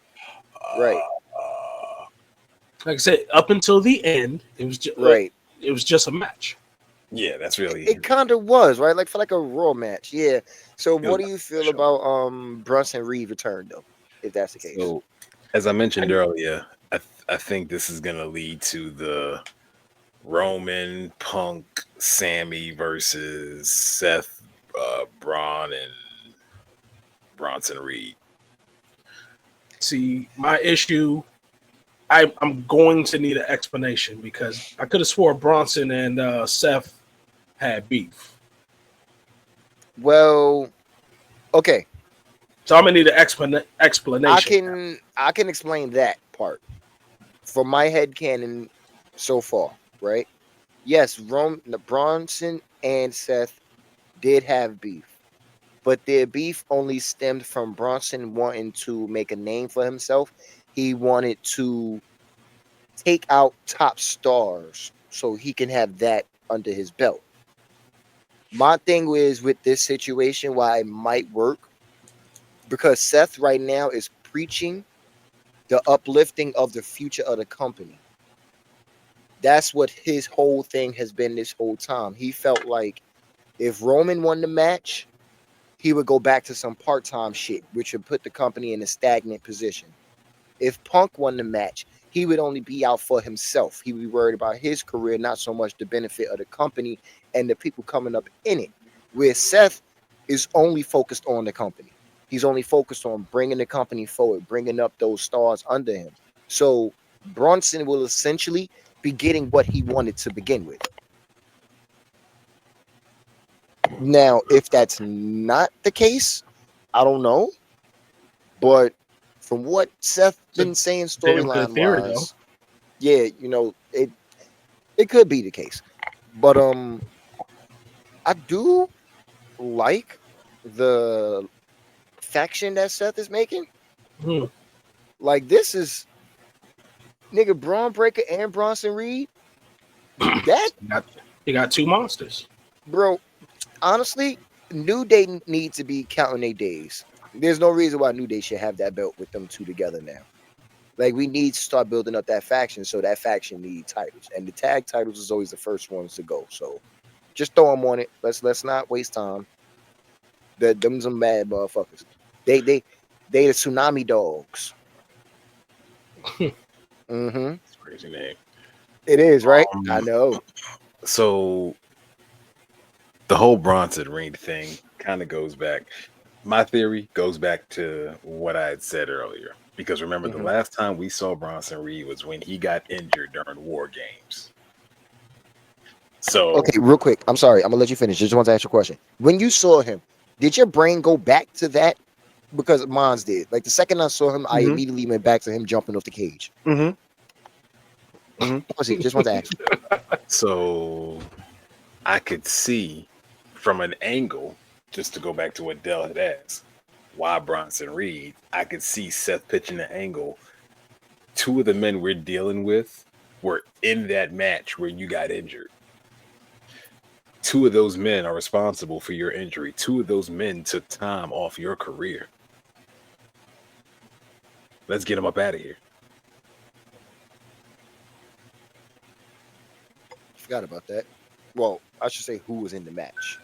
Right. Like I said, up until the end, Right. it was just a match. Yeah, that's really It kind of was, right? Like for like a Raw match. Yeah. So It what was do you feel special. about Brunson Reed return though, if that's the case? So, as I mentioned earlier, I think this is going to lead to the Roman Punk Sammy versus Seth Braun and Bronson Reed. See, my issue, I'm going to need an explanation because I could have swore Bronson and Seth had beef. Well, okay. So I'm gonna need an explanation. I can explain that part from my head canon so far, right? Yes, Bronson and Seth did have beef, but their beef only stemmed from Bronson wanting to make a name for himself. He wanted to take out top stars so he can have that under his belt. My thing is with this situation, why it might work, because Seth right now is preaching the uplifting of the future of the company. That's what his whole thing has been this whole time. He felt like if Roman won the match, he would go back to some part-time shit, which would put the company in a stagnant position. If Punk won the match, he would only be out for himself. He would be worried about his career, not so much the benefit of the company and the people coming up in it. Where Seth is only focused on the company. He's only focused on bringing the company forward, bringing up those stars under him. So Bronson will essentially be getting what he wanted to begin with. Now, if that's not the case, I don't know. But from what Seth been saying storyline wise, yeah, it could be the case. But I do like the faction that Seth is making. Like this is nigga Braun Breaker and Bronson Reed. That you got two monsters. Bro, honestly, New Day needs to be counting their days. There's no reason why New Day should have that belt with them two together now. Like we need to start building up that faction, so that faction needs titles, and the tag titles is always the first ones to go. So just throw them on it. Let's not waste time. Them some bad motherfuckers. They the tsunami dogs. Mm-hmm. It's a crazy name. It is, right? I know. So the whole Bronson Reed thing kind of goes back. My theory goes back to what I had said earlier. Because remember, the last time we saw Bronson Reed was when he got injured during War Games. So okay, real quick. I'm sorry. I'm gonna let you finish. Just want to ask you a question. When you saw him, did your brain go back to that? Because mine's did. Like the second I saw him, I immediately went back to him jumping off the cage. Just want to ask. So I could see from an angle, just to go back to what Dell had asked, why Bronson Reed, I could see Seth pitching the angle. Two of the men we're dealing with were in that match where you got injured. Two of those men are responsible for your injury. Two of those men took time off your career. Let's get them up out of here. Forgot about that. Well, I should say who was in the match.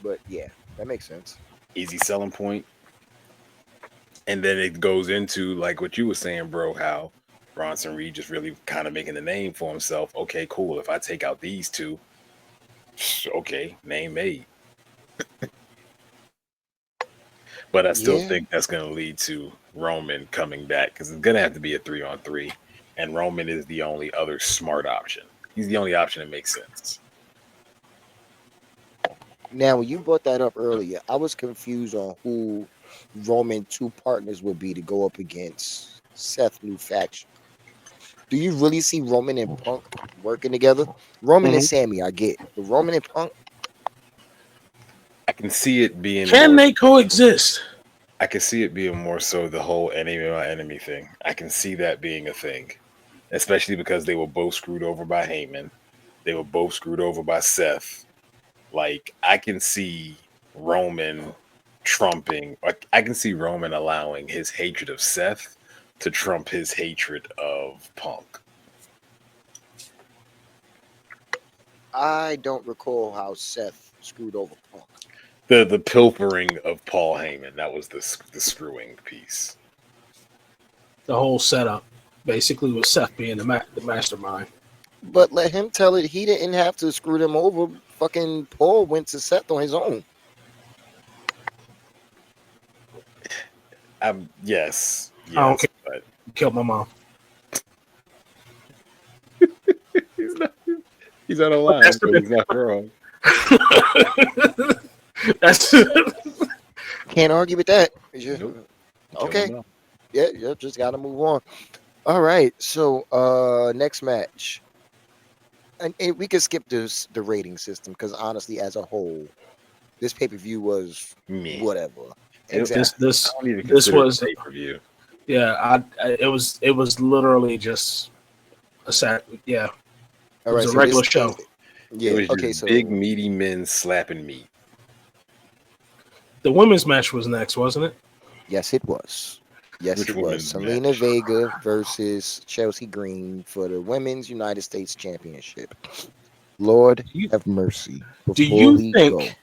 But yeah, that makes sense. Easy selling point. And then it goes into like what you were saying, bro, how Bronson Reed just really kind of making a name for himself. Okay, cool. If I take out these two, okay, name made. But I still think that's going to lead to Roman coming back because it's going to have to be a 3-on-3. and Roman is the only other smart option. He's the only option that makes sense. Now, when you brought that up earlier, I was confused on who Roman two partners would be to go up against Seth new faction. Do you really see Roman and Punk working together? Roman and Mhm. Sammy, I get, but Roman and Punk, I can see it being Can more. they coexist? I can see it being more so the whole enemy my enemy thing. I can see that being a thing, especially because they were both screwed over by Heyman. They were both screwed over by Seth. Like I can see Roman trumping. I can see Roman allowing his hatred of Seth to trump his hatred of Punk. I don't recall how Seth screwed over Punk. The pilfering of Paul Heyman, that was the screwing piece. The whole setup basically was Seth being the mastermind. But let him tell it. He didn't have to screw them over. Fucking Paul went to Seth on his own. Yes, I don't care. but Killed my mom. he's not he's not alive, That's so the he's not wrong. That's Can't argue with that. Nope. Okay. Yeah, just gotta move on. All right. So next match. And we could skip the rating system because honestly, as a whole, this pay-per-view was Me. whatever. this I don't even this consider was it pay-per-view. yeah. It was literally just a set. Yeah, All it was right, a so regular this show. Yeah. It was Okay. just So big meaty men slapping meat. The women's match was next, wasn't it? yes, it was. Yes, Which it was. women's Selena match? Vega versus Chelsea Green for the Women's United States Championship. Lord You- have mercy. Do Before you we think?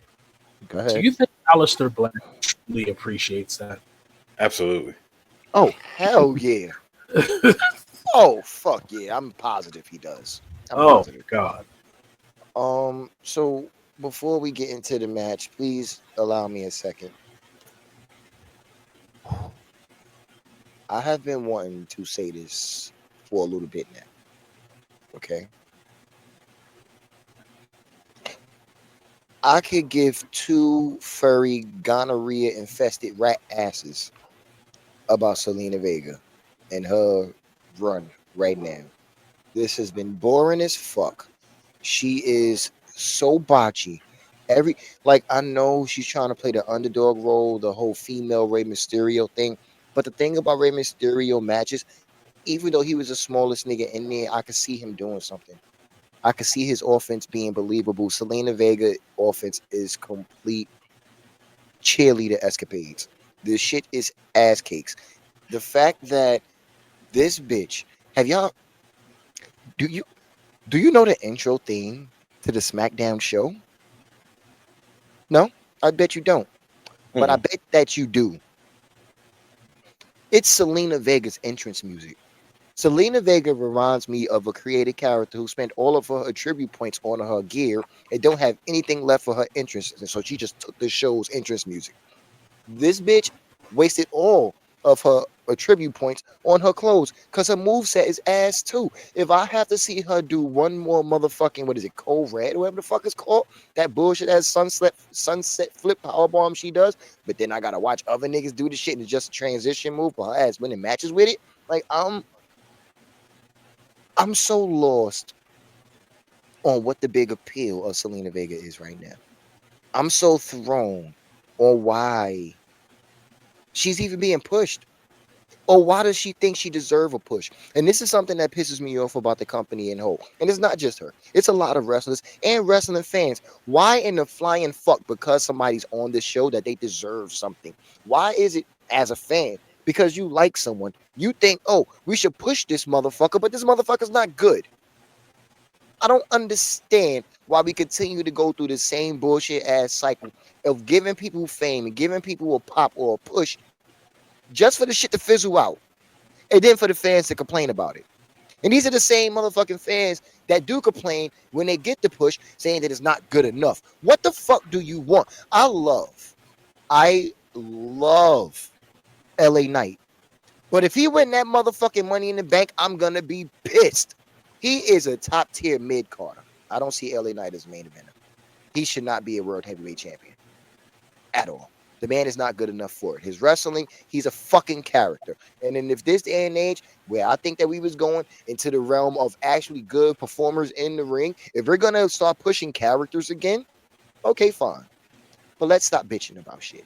go Do ahead. you think Aleister Black truly appreciates that? Absolutely. Oh, hell yeah. Oh, fuck yeah. I'm positive he does. I'm Oh positive. God! So before we get into the match, please allow me a second. I have been wanting to say this for a little bit now. Okay. I could give two furry gonorrhea infested rat asses about Selena Vega and her run right now. This has been boring as fuck. She is so botchy. I know she's trying to play the underdog role, the whole female Rey Mysterio thing. But the thing about Rey Mysterio matches, even though he was the smallest nigga in there, I could see him doing something. I could see his offense being believable. Selena Vega offense is complete cheerleader escapades. This shit is ass cakes. The fact that this bitch, have y'all do you know the intro theme to the SmackDown show? No, I bet you don't. But I Mm-mm. bet that you do. It's Selena Vega's entrance music. Selena Vega reminds me of a creative character who spent all of her attribute points on her gear and don't have anything left for her entrance. And so she just took the show's entrance music. This bitch wasted all of her attribute points on her clothes because her moveset is ass too. If I have to see her do one more motherfucking, what is it, Cold Red, whatever the fuck it's called, that bullshit ass sunset flip powerbomb she does, but then I gotta watch other niggas do the shit and it's just a transition move, but her ass winning matches with it. Like I'm so lost on what the big appeal of Selena Vega is right now. I'm so thrown on why she's even being pushed. Or why does she think she deserves a push? And this is something that pisses me off about the company in whole. And it's not just her. It's a lot of wrestlers and wrestling fans. Why in the flying fuck because somebody's on this show that they deserve something? Why is it as a fan? Because you like someone, you think, oh, we should push this motherfucker, but this motherfucker's not good. I don't understand why we continue to go through the same bullshit ass cycle of giving people fame and giving people a pop or a push just for the shit to fizzle out. And then for the fans to complain about it. And these are the same motherfucking fans that do complain when they get the push saying that it's not good enough. What the fuck do you want? I love LA Knight. But if he win that motherfucking Money in the Bank, I'm gonna be pissed. He is a top tier mid carder. I don't see LA Knight as main eventer. He should not be a world heavyweight champion at all. The man is not good enough for it. His wrestling, he's a fucking character. And in this day and age, where I think that we was going into the realm of actually good performers in the ring, if we're gonna start pushing characters again, okay, fine. But let's stop bitching about shit.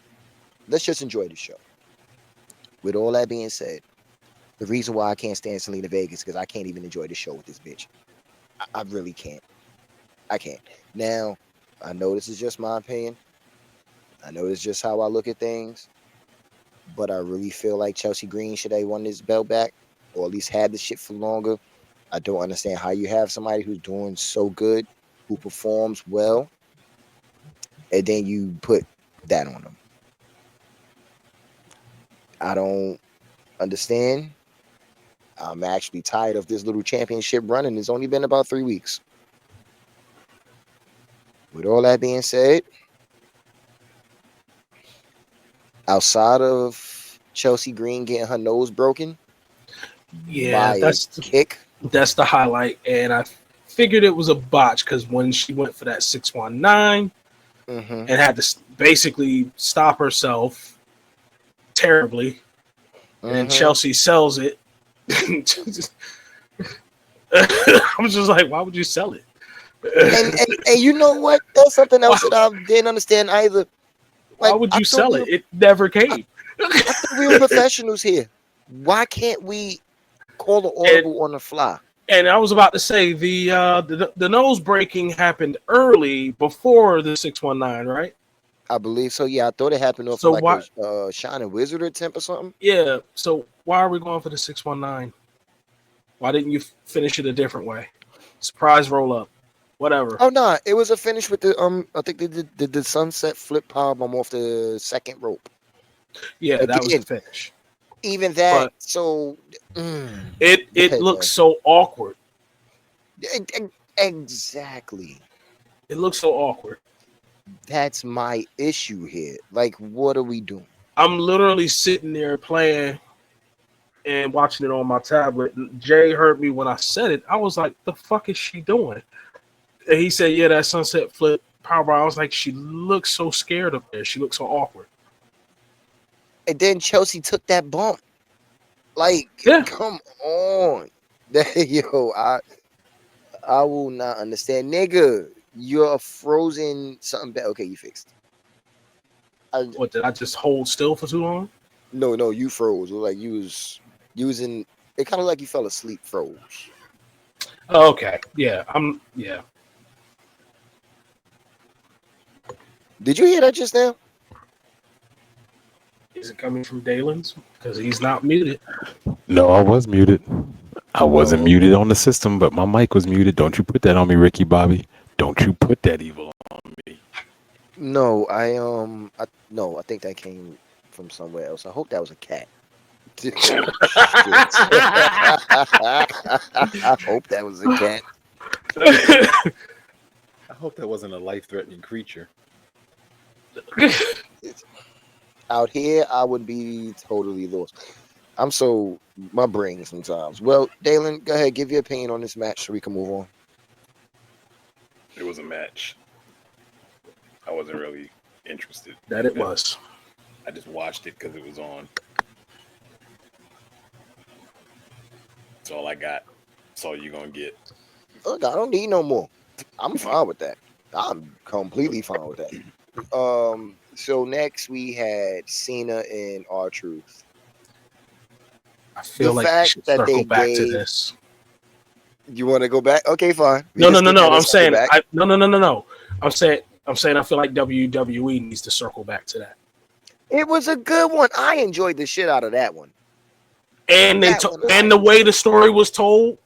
Let's just enjoy the show. With all that being said, the reason why I can't stand Selena Vega is because I can't even enjoy the show with this bitch. I really can't. I can't. Now, I know this is just my opinion. I know it's just how I look at things. But I really feel like Chelsea Green should have won this belt back, or at least had the shit for longer. I don't understand how you have somebody who's doing so good, who performs well, and then you put that on them. I don't understand. I'm actually tired of this little championship run, and it's only been about 3 weeks. With all that being said, outside of Chelsea Green getting her nose broken, Yeah, by a kick. That's the highlight, and I figured it was a botch because when she went for that 619 and had to basically stop herself terribly, and then Chelsea sells it. I'm just like, why would you sell it? and you know what? That's something else that I didn't understand either. Why would you sell it? It never came. I thought we were professionals here. Why can't we call the audible on the fly? And I was about to say the nose breaking happened early before the 619, right? I believe so. Yeah, I thought it happened off a Shining Wizard attempt or something. Yeah. So why are we going for the 619? Why didn't you finish it a different way? Surprise roll up, whatever. Oh no, it was a finish with the I think they did the sunset flip powerbomb off the second rope. Yeah, that was the finish. Even that, it looks so awkward. Exactly. It looks so awkward. That's my issue here. Like, what are we doing? I'm literally sitting there playing and watching it on my tablet. Jay heard me when I said it. I was like, the fuck is she doing? And he said, yeah, that sunset flip powerbomb. I was like, she looks so scared up there. She looks so awkward. And then Chelsea took that bump. Like, come on. Yo, I will not understand. Nigga, you're frozen something bad. Okay, you fixed. What, did I just hold still for too long? No, you froze. Like you was using it kind of like you fell asleep, froze. Oh, okay. Yeah, yeah. Did you hear that just now? Is it coming from Dalen's? Because he's not muted. No, I was muted. I wasn't muted on the system, but my mic was muted. Don't you put that on me, Ricky Bobby. Don't you put that evil on me. No, I think that came from somewhere else. I hope that was a cat. I hope that was a cat. I hope that wasn't a life-threatening creature. Out here, I would be totally lost. I'm so my brain sometimes. Well, Dalen, go ahead, give your opinion on this match so we can move on. It was a match. I wasn't really interested. That it was. I just watched it because it was on. That's all I got. That's all you're gonna get. Look, I don't need no more. I'm fine with that. I'm completely fine with that. So next we had Cena and R-Truth. I feel like we should circle back to this. You want to go back? Okay, fine. No. I'm saying no. I'm saying I feel like WWE needs to circle back to that. It was a good one. I enjoyed the shit out of that one. And the way the story was told,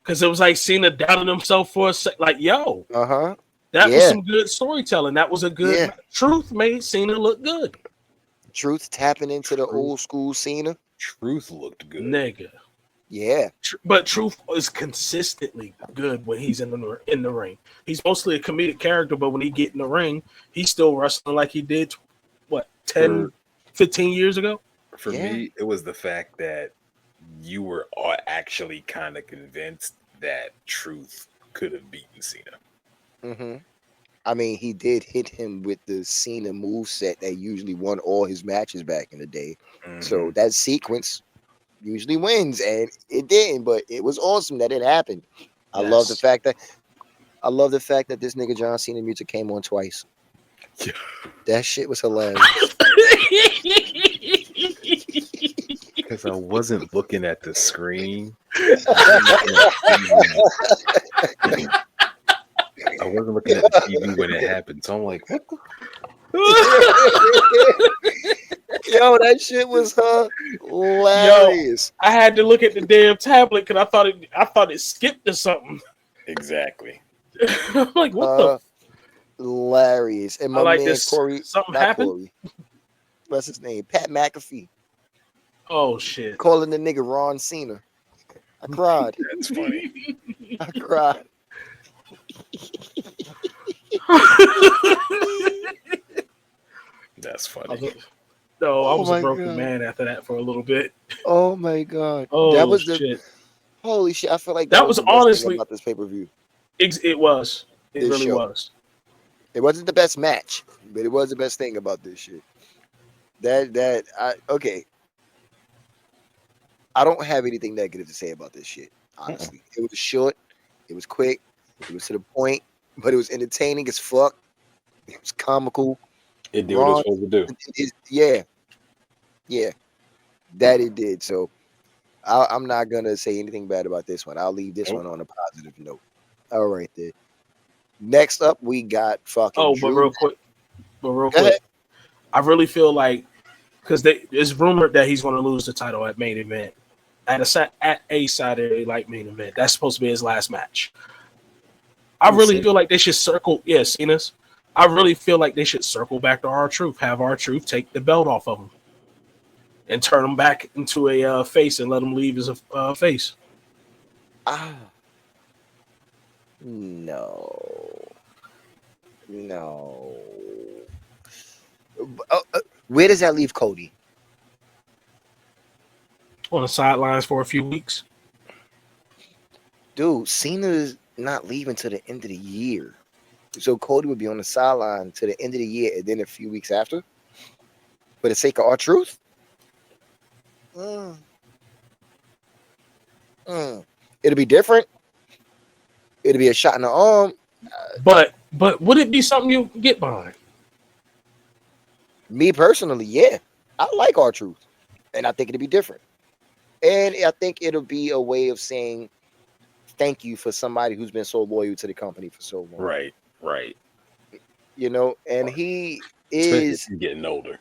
because it was like Cena doubting himself for a sec. Like, yo, that was some good storytelling. That was a good Truth made Cena look good. Truth tapping into the old school Cena. Truth looked good, nigga. Yeah, but Truth is consistently good when he's in the ring. He's mostly a comedic character, but when he get in the ring, he's still wrestling like he did, 10, 15 years ago? For me, it was the fact that you were actually kind of convinced that Truth could have beaten Cena. Mm-hmm. I mean, he did hit him with the Cena moveset that usually won all his matches back in the day. So that sequence usually wins, and it didn't, but it was awesome that it happened. I love the Yes. fact that this nigga John Cena music came on twice. That shit was hilarious. Because I wasn't looking at the screen. I wasn't looking at the TV when it happened. So I'm like, what the? Yo, that shit was hilarious. I had to look at the damn tablet because I thought it skipped or something. Exactly. I'm like, what the? Hilarious. And I my like man this. Corey, Something not happened. Corey. What's his name? Pat McAfee. Oh shit! Calling the nigga Ron Cena. I cried. That's funny. I cried. That's funny. I Oh was a my broken God. man after that for a little bit. Oh my God. Oh That was the shit! holy shit. I feel like That that was was the best honestly- thing about this pay-per-view. It was. It This really show. was. It wasn't the best match, but it was the best thing about this shit. Okay. I don't have anything negative to say about this shit, honestly. It was short, it was quick, it was to the point, but it was entertaining as fuck. It was comical. It did what it's supposed to do. Yeah, that it did. So I'm not gonna say anything bad about this one. I'll leave this one on a positive note. All right, then. Next up, we got fucking. Oh, Drew. but real quick, Go ahead. I really feel like because it's rumored that he's going to lose the title at main event at a Saturday Night main event. That's supposed to be his last match. I really feel like they should circle. Yeah, Cena's. I really feel like they should circle back to R-Truth. Have R-Truth take the belt off of him and turn him back into a face and let him leave as a face. No. Where does that leave Cody? On the sidelines for a few weeks. Dude, Cena's not leaving till the end of the year. So Cody would be on the sideline to the end of the year and then a few weeks after. For the sake of R-Truth? It'll be different. It'll be a shot in the arm. But would it be something you get behind? Me personally, yeah. I like R-Truth. And I think it'll be different. And I think it'll be a way of saying thank you for somebody who's been so loyal to the company for so long. Right. You know, and he Especially is getting older.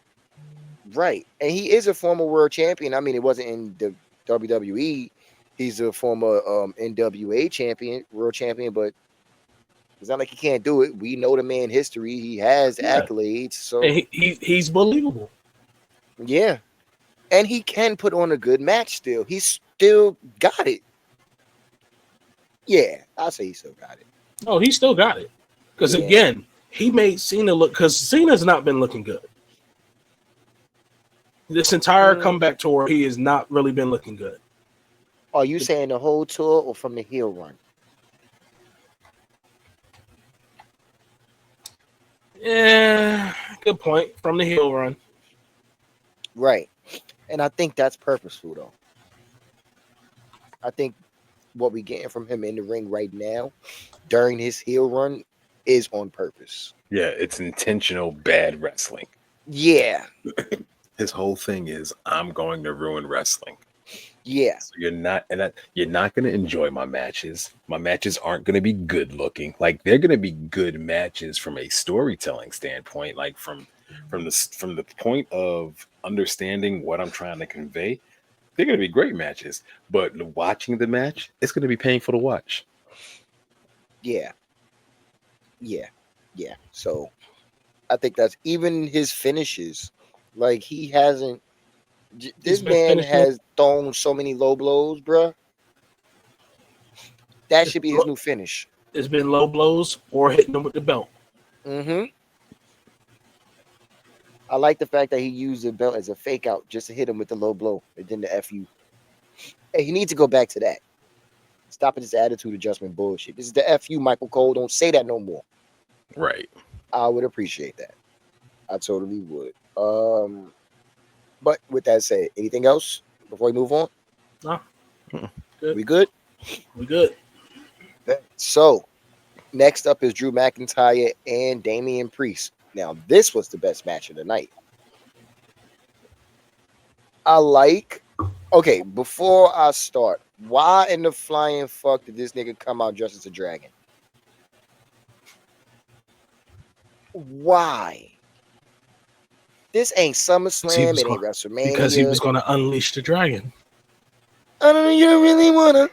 right. And he is a former world champion. I mean, it wasn't in the WWE. He's a former NWA champion, world champion, but it's not like he can't do it. We know the man history. He has accolades. So And he's believable. yeah. And he can put on a good match still. He's still got it. Yeah, I'll say he still got it. Oh, he still got it. Because again, he made Cena look, because Cena's not been looking good. This entire comeback tour, he has not really been looking good. Are you saying the whole tour or from the heel run? Yeah, good point. From the heel run. Right. And I think that's purposeful, though. I think what we're getting from him in the ring right now during his heel run is on purpose. Yeah, it's intentional bad wrestling. Yeah. His whole thing is, I'm going to ruin wrestling. Yeah. So you're not going to enjoy my matches. My matches aren't going to be good looking. Like, they're going to be good matches from a storytelling standpoint, like from the point of understanding what I'm trying to convey. They're going to be great matches, but watching the match, it's going to be painful to watch. Yeah. So I think that's even his finishes. Like, he hasn't. This man has thrown so many low blows, bruh. That should be his new finish. It's been low blows or hitting him with the belt. I like the fact that he used the belt as a fake out just to hit him with the low blow and then the FU. Hey, he needs to go back to that. Stop this attitude adjustment bullshit. This is the F you, Michael Cole. Don't say that no more. Right. I would appreciate that. I totally would. But with that said, anything else before we move on? No. Good. We good? We good. So next up is Drew McIntyre and Damian Priest. Now, this was the best match of the night. Okay, before I start, why in the flying fuck did this nigga come out dressed as a dragon? Why? This ain't SummerSlam. It ain't WrestleMania. Because he was going to unleash the dragon. I don't know. You don't really wanna.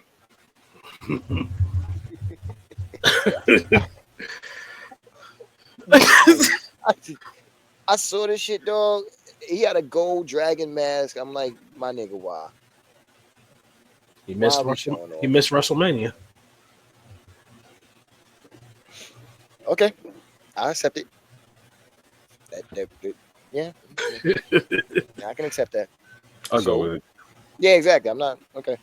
I saw this shit, dog. He had a gold dragon mask. I'm like, my nigga, why? He missed WrestleMania. Okay, I accept it. Yeah, I can accept that. I'll go with it. Yeah, exactly. I'm not okay.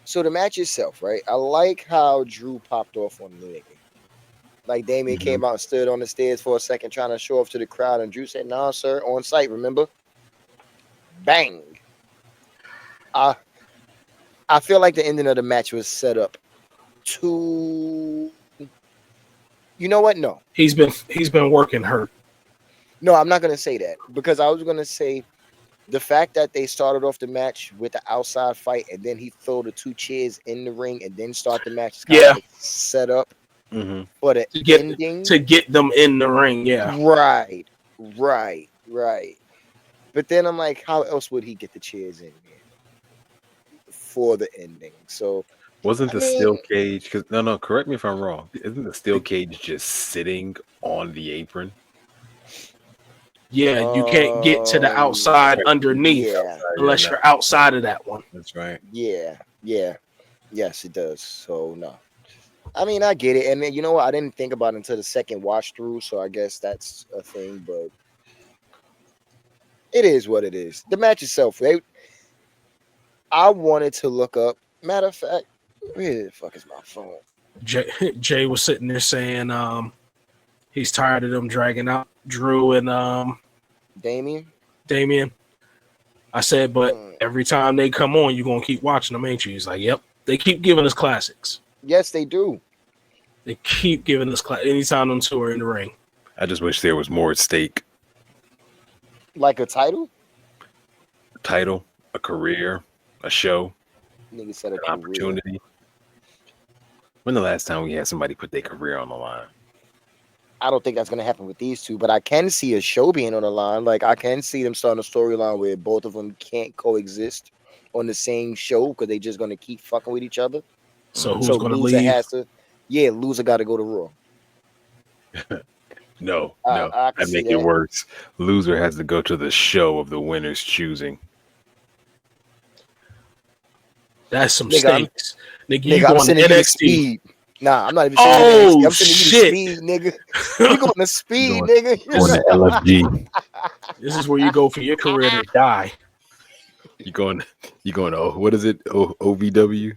So the match itself, right? I like how Drew popped off on the nigga. Like Damian came out and stood on the stairs for a second trying to show off to the crowd, and Drew said, "Nah, sir, on site, remember?" Bang. I feel like the ending of the match was set up to. You know what? No. He's been working hurt. No, I'm not gonna say that because I was gonna say the fact that they started off the match with the outside fight and then he threw the 2 chairs in the ring and then start the match. Is kind of like set up for the ending to get them in the ring. Yeah. Right. But then I'm like, how else would he get the chairs in there for the ending? So wasn't the steel cage? Because no, correct me if I'm wrong. Isn't the steel cage just sitting on the apron? Yeah, you can't get to the outside underneath unless you're outside of that one. That's right. Yeah. Yes, it does. So no. I mean, I get it. And you know what? I didn't think about it until the second watch through, so I guess that's a thing, but it is what it is. The match itself, I wanted to look up. Matter of fact, where the fuck is my phone? Jay was sitting there saying he's tired of them dragging out Drew and Damian. I said, but every time they come on, you're going to keep watching them, ain't you? He's like, yep. They keep giving us classics. Yes, they do. They keep giving us anytime them two are in the ring. I just wish there was more at stake. Like a title? A career, a show, nigga said an opportunity. When the last time we had somebody put their career on the line? I don't think that's going to happen with these two, but I can see a show being on the line. Like, I can see them starting a storyline where both of them can't coexist on the same show because they're just going to keep fucking with each other. So who's going to leave? Loser got to go to Raw. No. I make it worse. Loser has to go to the show of the winner's choosing. That's some stakes. Nigga, you I'm going to NXT. Nah, I'm not even saying NXT. I'm sending you shit. to speed, nigga. You going to speed, nigga. Going to LFG. This is where you go for your career to die. You going what is it? OVW?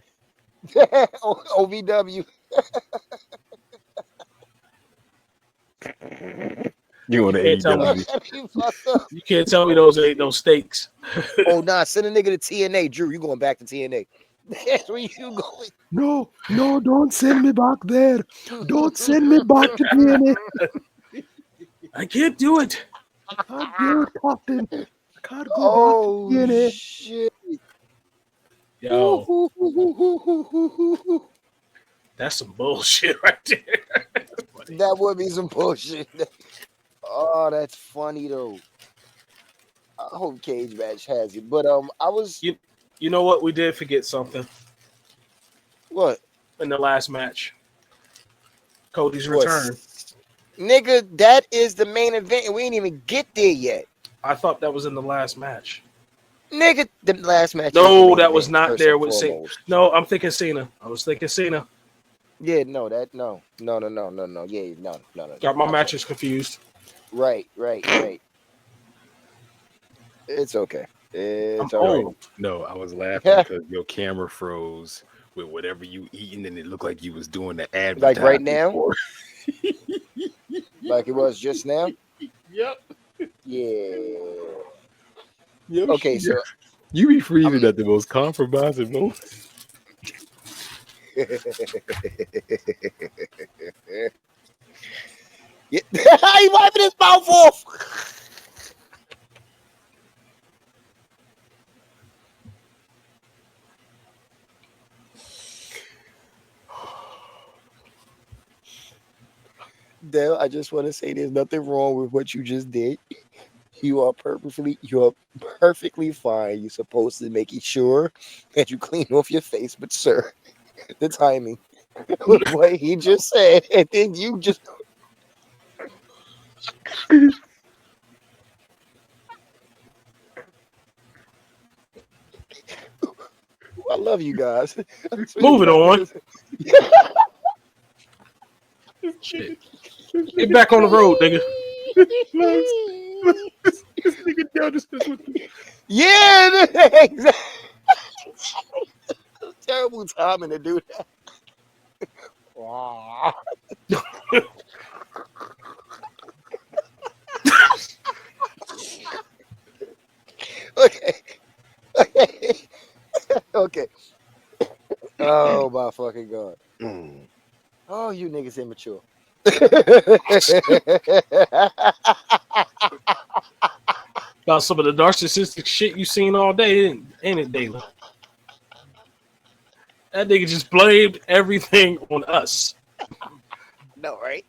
OVW. You want to AEW? You can't tell me those ain't no stakes. Oh nah, send a nigga to TNA, Drew. You going back to TNA? That's where you going. No, don't send me back there. Don't send me back to TNA. I can't do it. I can't do it, Captain. I can't go back to TNA. Shit. Yo. That's some bullshit right there. That would be some bullshit. Oh, that's funny though. I hope Cage Match has it. But I was You know what? We did forget something. What? In the last match. Cody's return. Nigga, that is the main event and we ain't even get there yet. I thought that was in the last match. Nigga, the last match. No, that was not there with Cena. No, I'm thinking Cena. I was thinking Cena. Yeah, no. Yeah, no. Got my matches confused. Right. It's okay. It's I'm all right. old. No, I was laughing because your camera froze with whatever you eating, and it looked like you was doing the Like right advertisement now, for. like it was just now. Yep. Yeah. Yep. Okay, so You be I'm. freezing at the most compromising moment. Yeah. He wiping his mouth off. Dale, I just want to say there's nothing wrong with what you just did. You are perfectly fine. You're supposed to make sure that you clean off your face, but sir, the timing with what he just said, and then you just I love you guys. Moving on. Shit. Get back on the road, nigga. This nigga down just with Yeah, exactly. Terrible timing to do that. Wow. Okay. Okay. Okay. Oh my fucking god. Oh, you niggas immature. About some of the narcissistic shit you seen all day, ain't it, Dalen? That nigga just blamed everything on us. No, right?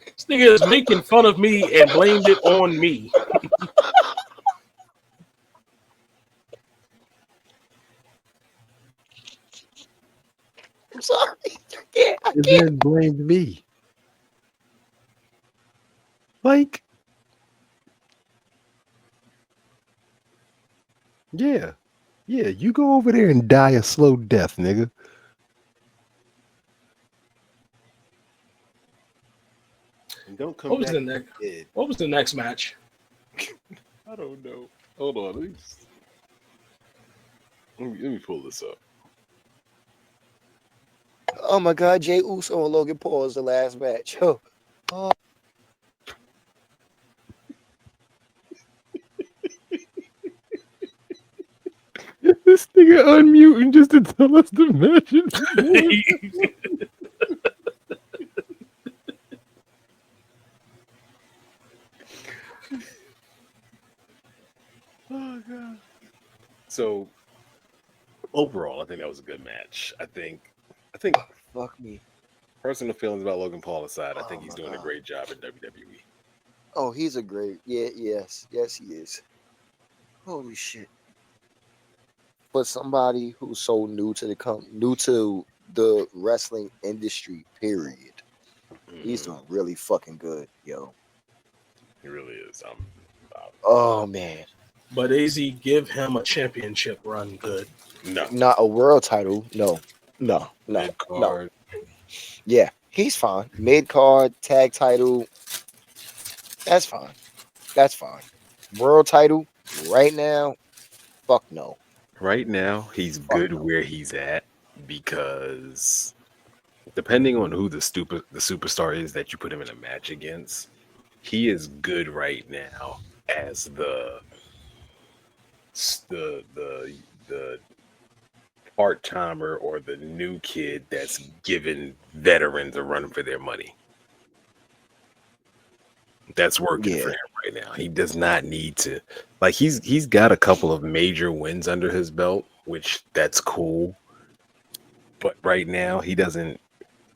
This nigga is making fun of me and blamed it on me. I'm sorry. I And can't. then blamed me. Like, yeah. Yeah, you go over there and die a slow death, nigga. And don't come What was back the next? dead. What was the next match? I don't know. Hold on. Let me pull this up. Oh my god, Jay Uso and Logan Paul is the last match. Oh. This nigga unmuting just to tell us the match is Oh god. So overall, I think that was a good match. I think Fuck me. personal feelings about Logan Paul aside, I Oh think he's my doing a God. great job in WWE. Oh, he's a great. Yes, he is. Holy shit. But somebody who's so new to the wrestling industry, period. He's doing really fucking good, yo. He really is. Oh man. But is he give him a championship run good? No. Not a world title. No. Mid card. Yeah, he's fine. Mid card, tag title. That's fine. World title right now. Fuck no. Right now, he's Fuck good no. where he's at because depending on who the superstar is that you put him in a match against, he is good right now as the part timer or the new kid that's giving veterans a run for their money. That's working for Yeah. him right now. He does not need to he's got a couple of major wins under his belt, which that's cool. But right now he doesn't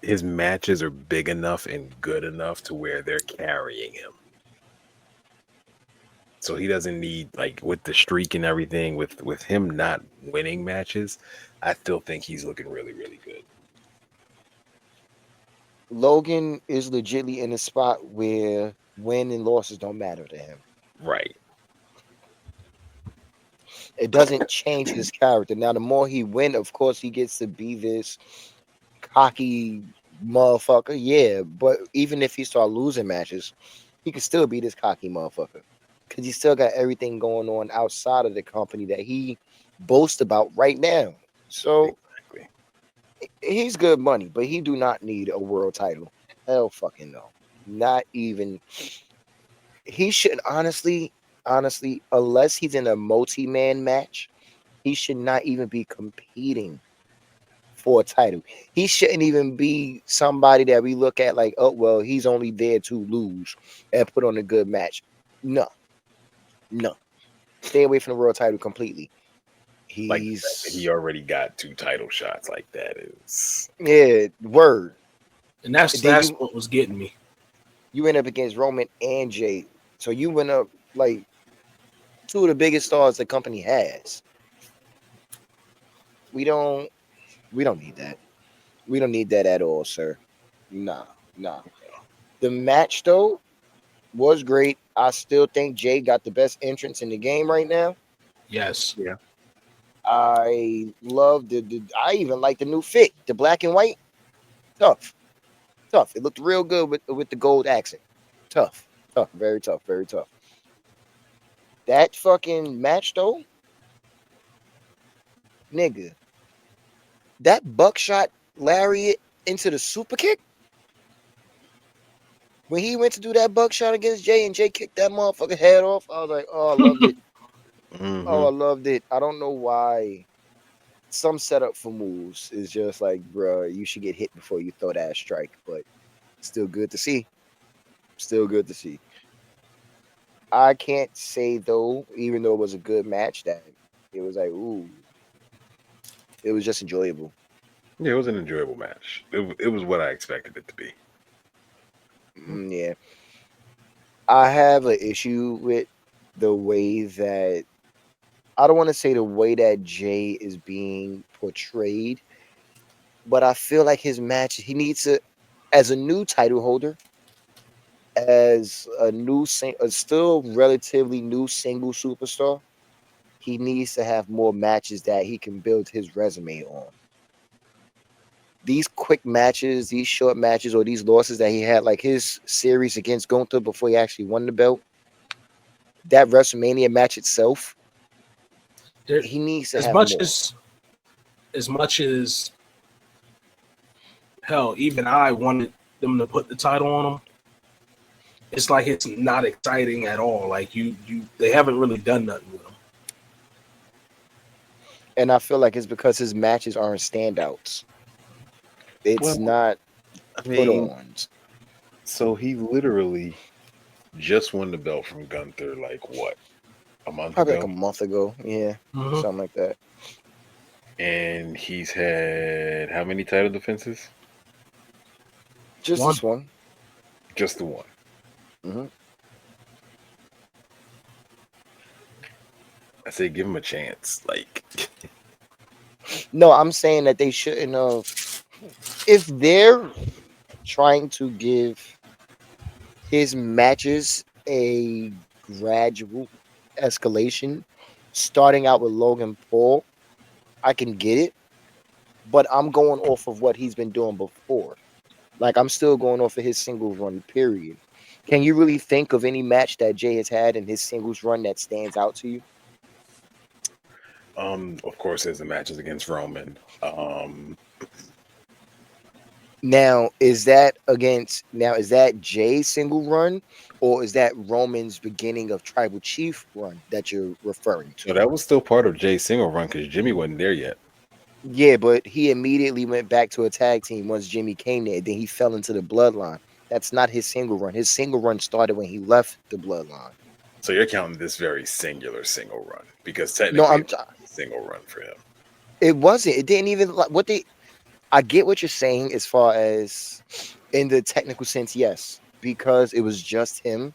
his matches are big enough and good enough to where they're carrying him. So he doesn't need like with the streak and everything with him not winning matches, I still think he's looking really really good. Logan is legitly in a spot where win and losses don't matter to him. Right. It doesn't change his character. Now, the more he win, of course, he gets to be this cocky motherfucker. Yeah, but even if he start losing matches, he can still be this cocky motherfucker. because he still got everything going on outside of the company that he boasts about right now. So Exactly. he's good money, but he do not need a world title. Hell fucking no. Not even. He should honestly, unless he's in a multi-man match, he should not even be competing for a title. He shouldn't even be somebody that we look at like, oh well, he's only there to lose and put on a good match. No, no. Stay away from the world title completely. Like the fact that he He's already got 2 title shots like that is yeah, word. And that's And then what was getting me. you end up against Roman and Jay. So you went up like two of the biggest stars the company has. We don't need that. We don't need that at all, sir. Nah, nah. The match though was great. I still think Jay got the best entrance in the game right now. Yes. yeah. I love I even like the new fit, the black and white. Tough, tough. It looked real good with the gold accent. Tough, tough, very tough, very tough. That fucking match though, nigga, that buckshot lariat into the super kick. When he went to do that buckshot against Jay and Jay kicked that motherfucker head off, I was like, oh, I loved it. Oh, Mm-hmm. I loved it. I don't know why some setup for moves is just like, bro, you should get hit before you throw that strike, but still good to see. Still good to see. I can't say though, even though it was a good match, that it was like, ooh, it was just enjoyable. Yeah, it was an enjoyable match. It was what I expected it to be. Yeah. I have an issue with the way that I don't want to say the way that Jay is being portrayed, but I feel like his match, he needs to, as a new title holder, as a still relatively new single superstar, he needs to have more matches that he can build his resume on. These quick matches, these short matches, or these losses that he had, like his series against Gunther before he actually won the belt, that WrestleMania match itself, There, he needs to as have much more. as hell, even I wanted them to put the title on him. It's like it's not exciting at all. Like they haven't really done nothing with him. And I feel like it's because his matches aren't standouts. It's Well, not I put mean, ons. so he literally just won the belt from Gunther like what, a month Probably like a ago? month ago. Yeah, Mm-hmm. something like that. And he's had how many title defenses? Just One. this one. Just the one. Hmm. I say give him a chance. Like No, I'm saying that they shouldn't have. If they're trying to give his matches a gradual escalation, starting out with Logan Paul, I can get it, but I'm going off of what he's been doing before. Like I'm still going off of his singles run, period. Can you really think of any match that Jay has had in his singles run that stands out to you? of course there's the matches against Roman. Now, is that Jay's single run, or is that Roman's beginning of Tribal Chief run that you're referring So to? that was still part of Jay's single run because Jimmy wasn't there yet. Yeah, but he immediately went back to a tag team once Jimmy came there. Then he fell into the bloodline. That's not his single run. His single run started when he left the bloodline. So you're counting this very singular single run because No, technically it was a single run for him. it wasn't. It didn't even like what they I get what you're saying as far as in the technical sense, yes, because it was just him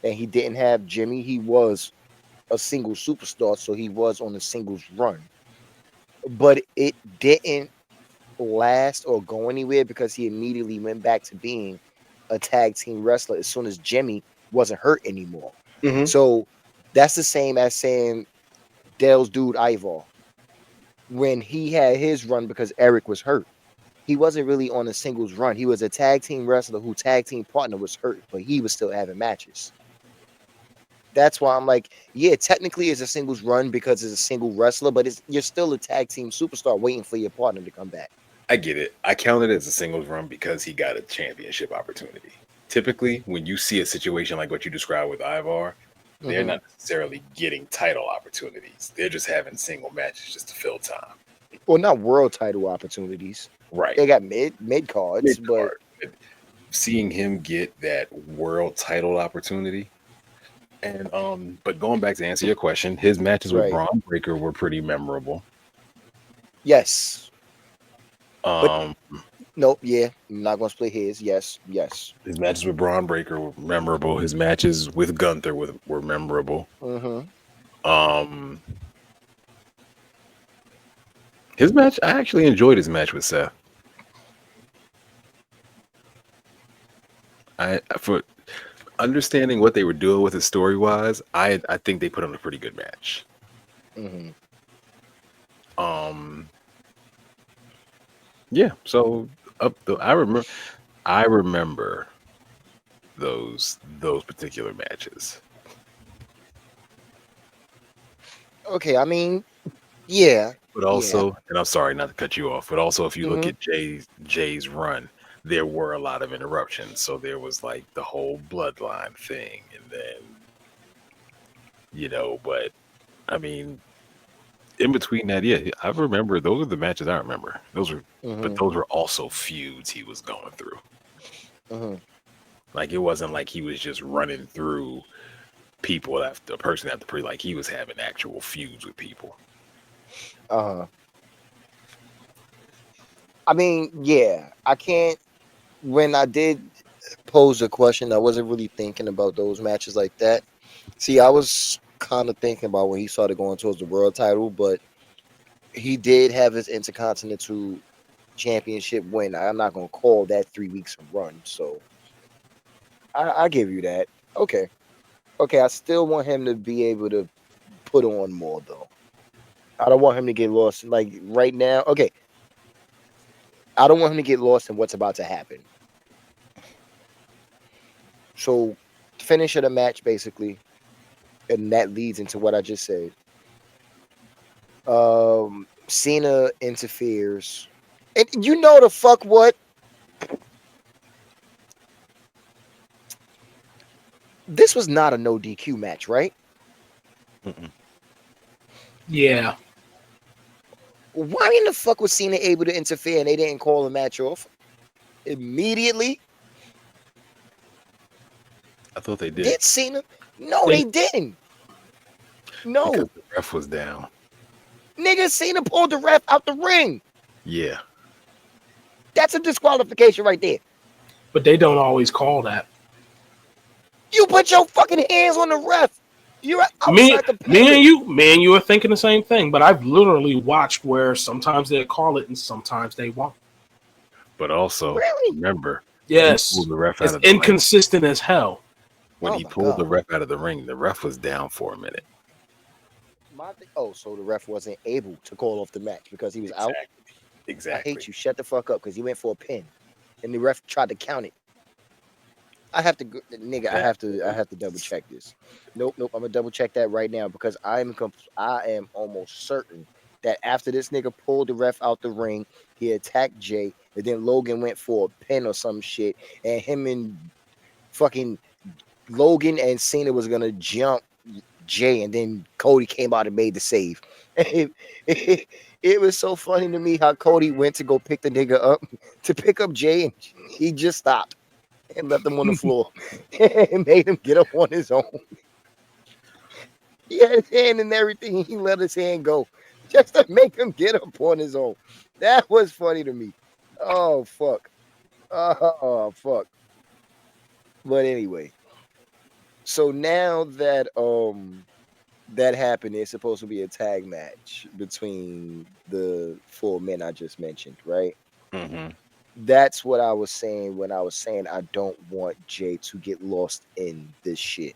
and he didn't have Jimmy. He was a single superstar, so he was on a singles run. But it didn't last or go anywhere because he immediately went back to being a tag team wrestler as soon as Jimmy wasn't hurt anymore. Mm-hmm. So that's the same as saying Dale's dude Ivor when he had his run because Eric was hurt. He wasn't really on a singles run. He was a tag team wrestler who tag team partner was hurt, but he was still having matches. That's why I'm like, yeah, technically it's a singles run because it's a single wrestler, but you're still a tag team superstar waiting for your partner to come back. I get it. I count it as a singles run because he got a championship opportunity. Typically, when you see a situation like what you described with Ivar, they're Mhm. not necessarily getting title opportunities. They're just having single matches just to fill time. Well, not world title opportunities. Right. They got mid cards, Mid but card. Seeing him get that world title opportunity. And but going back to answer your question, his matches with right. Braun Breaker were pretty memorable. Yes. But Um nope, yeah. I'm not gonna split his. Yes, yes. his matches with Braun Breaker were memorable. His matches with Gunther were memorable. Mm-hmm. Um his match, I actually enjoyed his match with Seth. For understanding what they were doing with it story wise, I think they put on a pretty good match. Mm-hmm. Um yeah, so I remember those particular matches. Okay, I mean, yeah. But Yeah. also, and I'm sorry not to cut you off, but also if you look Mm-hmm. at Jay's run, there were a lot of interruptions. So there was like the whole bloodline thing, and then but I mean, in between that, yeah, I remember those are the matches I remember. But Mm-hmm. those were also feuds he was going through. Mm-hmm. Like it wasn't like he was just running through people after a person after pretty like he was having actual feuds with people. Uh-huh. I mean, yeah. I can't when I did pose a question, I wasn't really thinking about those matches like that. See, I was kind of thinking about when he started going towards the world title, but he did have his Intercontinental Championship win. I'm not gonna call that 3 weeks of run, so I give you that. Okay, okay. I still want him to be able to put on more though. I don't want him to get lost. Like right now, okay. I don't want him to get lost in what's about to happen. So, finish of the match basically, and that leads into what I just said. Cena interferes, and you know the fuck what? This was not a no DQ match, right? Mm-mm. Yeah. Why in the fuck was Cena able to interfere and they didn't call the match off immediately? I thought they did Did Cena? No, They- they didn't. No, because the ref was down. nigga, Cena pulled the ref out the ring. Yeah. That's a disqualification right there. But they don't always call that. You put your fucking hands on the ref. You're Me, outside the me and you are thinking the same thing. But I've literally watched where sometimes they call it and sometimes they won't. But also Really? remember, Yes, he pulled the ref out it's of the ring. inconsistent as hell. When Oh he my pulled the God. ref out of the ring, the ref was down for a minute. So the ref wasn't able to call off the match because he was out. I Exactly. hate you. Shut the fuck up because he went for a pin, and the ref tried to count it. I have to, nigga. I have to double check this. Nope. I'm gonna double check that right now because I am almost certain that after this nigga pulled the ref out the ring, he attacked Jay, and then Logan went for a pin or some shit, and him and fucking Logan and Cena was gonna jump Jay, and then Cody came out and made the save. It was so funny to me how Cody went to go pick the nigga up to pick up Jay, and he just stopped and left him on the floor and made him get up on his own. He had his hand and everything. He let his hand go just to make him get up on his own. That was funny to me. Oh fuck. Oh fuck. But anyway, so now that that happened, it's supposed to be a tag match between the four men I just mentioned, right? Mm-hmm. That's what I was saying when I was saying I don't want Jay to get lost in this shit.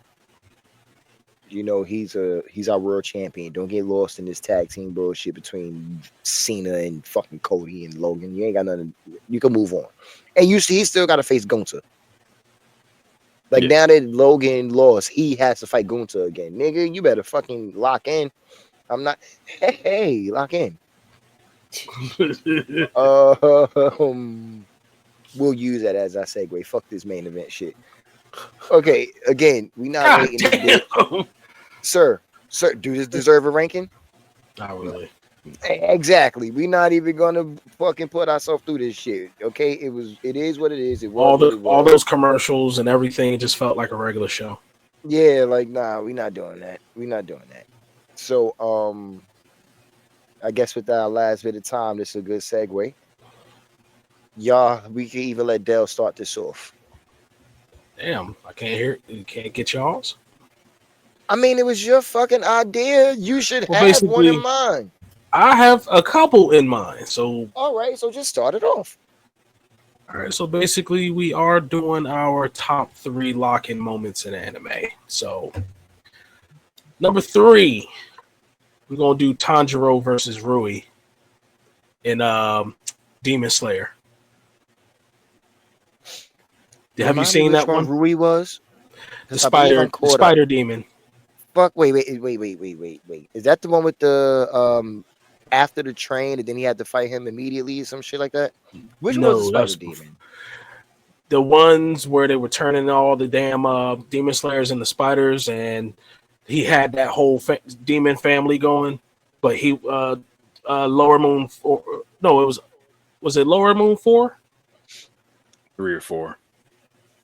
You know, he's our world champion. Don't get lost in this tag team bullshit between Cena and fucking Cody and Logan. You ain't got nothing. You can move on. And you see, he still got to face Gunther. Like now that Logan lost, he has to fight Gunther again. Nigga, you better fucking lock in. I'm not. Hey, lock in. We'll use that as our segue. Fuck this main event shit. Okay, again, we not God waiting. damn. Sir, do this deserve a ranking? Not really. Exactly. We're not even gonna fucking put ourselves through this shit. Okay, it is what it is. It was All what it was. those commercials and everything just felt like a regular show. Yeah, like nah, we're not doing that. We're not doing that. So I guess with our last bit of time, this is a good segue. Y'all, we can even let Dell start this off. Damn, I can't hear it. You can't get y'all's. I mean, it was your fucking idea. You should Well, have one in basically- mind. I have a couple in mind. So All right, so just start it off. all right, so basically we are doing our top 3 lock-in moments in anime. So number 3, we're gonna do Tanjiro versus Rui in Demon Slayer. Have you seen that one? Rui was The spider demon. Fuck! Wait! Is that the one with the after the train, and then he had to fight him immediately, or some shit like that? Which No, was the that's spider demon? The ones where they were turning all the damn demon slayers into spiders, and he had that whole demon family going. But he Lower Moon 4. No, was it Lower Moon 4? 3 or 4.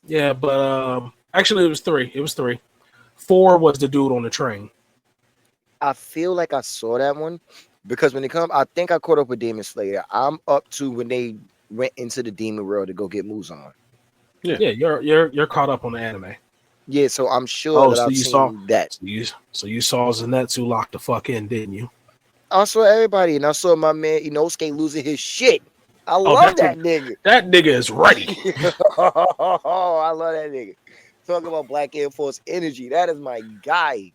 Yeah, but actually it was 3. It was 3. 4 was the dude on the train. I feel like I saw that one because when it comes, I think I caught up with Demon Slayer. I'm up to when they went into the demon world to go get Muzan. Yeah, you're caught up on the anime. Yeah, so I'm sure that I've seen that. So you saw Zenitsu lock the fuck in, didn't you? I saw everybody, and I saw my man Inosuke losing his shit. I love that nigga. That nigga is ready. Oh, I love that nigga. Talking about Black Air Force energy. That is my guy.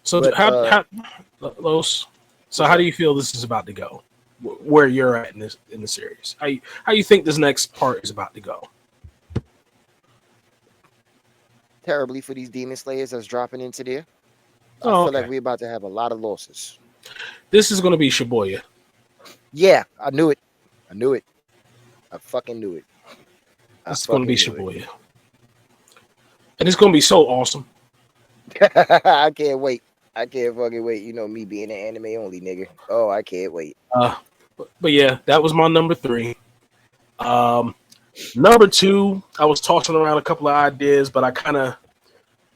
So But, how do you feel this is about to go? Where you're at in the series? How you think this next part is about to go? Terribly for these Demon Slayers that's dropping into there. I Oh, feel like we're about to have a lot of losses. This is going to be Shibuya. Yeah, I knew it. I fucking knew it. It's going to be Shibuya. And it's going to be so awesome. I can't wait. I can't fucking wait. You know me being an anime only nigga. Oh, I can't wait. But yeah, that was my number 3. Number 2, I was tossing around a couple of ideas, but I kind of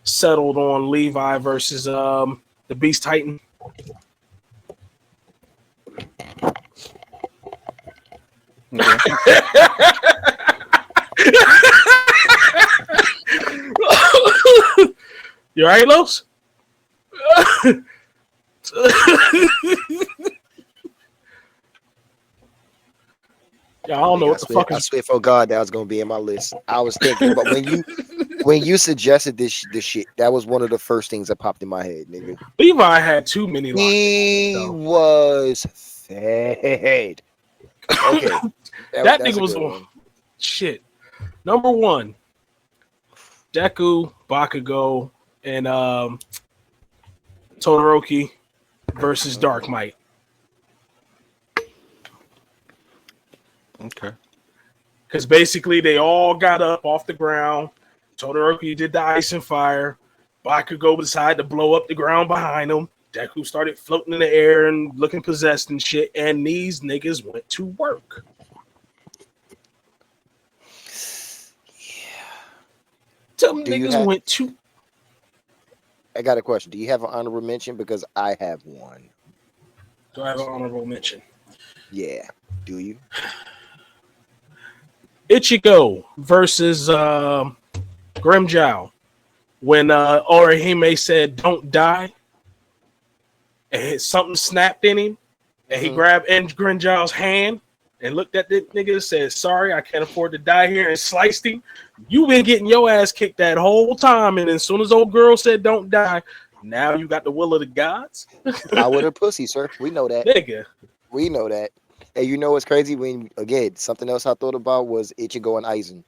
settled on Levi versus the Beast Titan. You all right, Los? Yeah, I don't know what the fuck. I swear for God that was gonna be in my list. I was thinking, but when you suggested this shit, that was one of the first things that popped in my head, nigga. Levi had too many locks. He was fed. Okay, that nigga was on shit. Number 1, Deku, Bakugo, and Todoroki versus Dark Might. Okay. Because basically they all got up off the ground. Todoroki did the ice and fire. Bakugo decided to blow up the ground behind him. Deku started floating in the air and looking possessed and shit. And these niggas went to work. Tell me niggas went to. I got a question. Do you have an honorable mention? Because I have one. Do I have an honorable mention? Yeah. Do you? Ichigo versus Grimmjow. When Orihime said, "Don't die," and something snapped in him, and he grabbed Grimmjow's hand and looked at the nigga and said, "Sorry, I can't afford to die here," and sliced him. You been getting your ass kicked that whole time, and as soon as old girl said, "Don't die," now you got the will of the gods. Power of the pussy, sir. We know that. Nigga. We know that. And you know what's crazy? When again, something else I thought about was Ichigo and Aizen.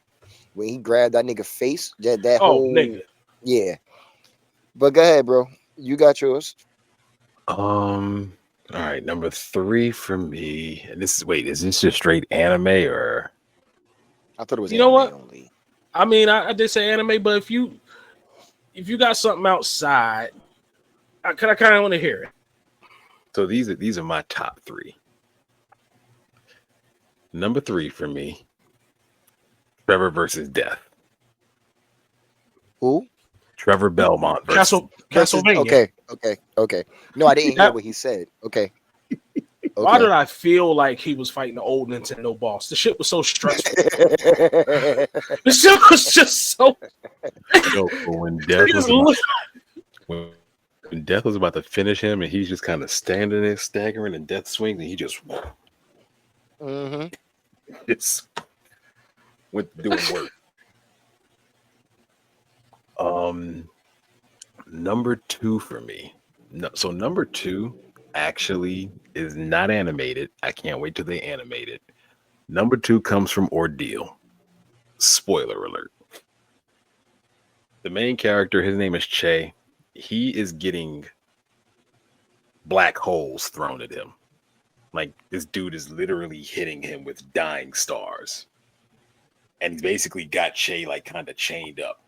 when he grabbed that nigga face. That Oh, whole nigga. yeah. But go ahead, bro. You got yours. All right, number 3 for me. And this is this just straight anime or? I thought it was You know anime what? only. I mean, I did say anime, but if you got something outside, I kind of want to hear it. So these are my top 3. Number 3 for me, Trevor versus Death. Who? Trevor Belmont versus Castlevania. Okay. No, I didn't hear what he said. Okay. Why did I feel like he was fighting the old Nintendo boss? The shit was so stressful. The shit was just so. Yo, when Death was about to finish him, and he's just kind of standing there, staggering, and Death swings, and he just it's went doing work. Number 2 for me. So number 2 actually is not animated. I can't wait till they animate it. Number 2 comes from Ordeal. Spoiler alert. The main character, his name is Che. He is getting black holes thrown at him. Like, this dude is literally hitting him with dying stars. And he's basically got Che like kind of chained up.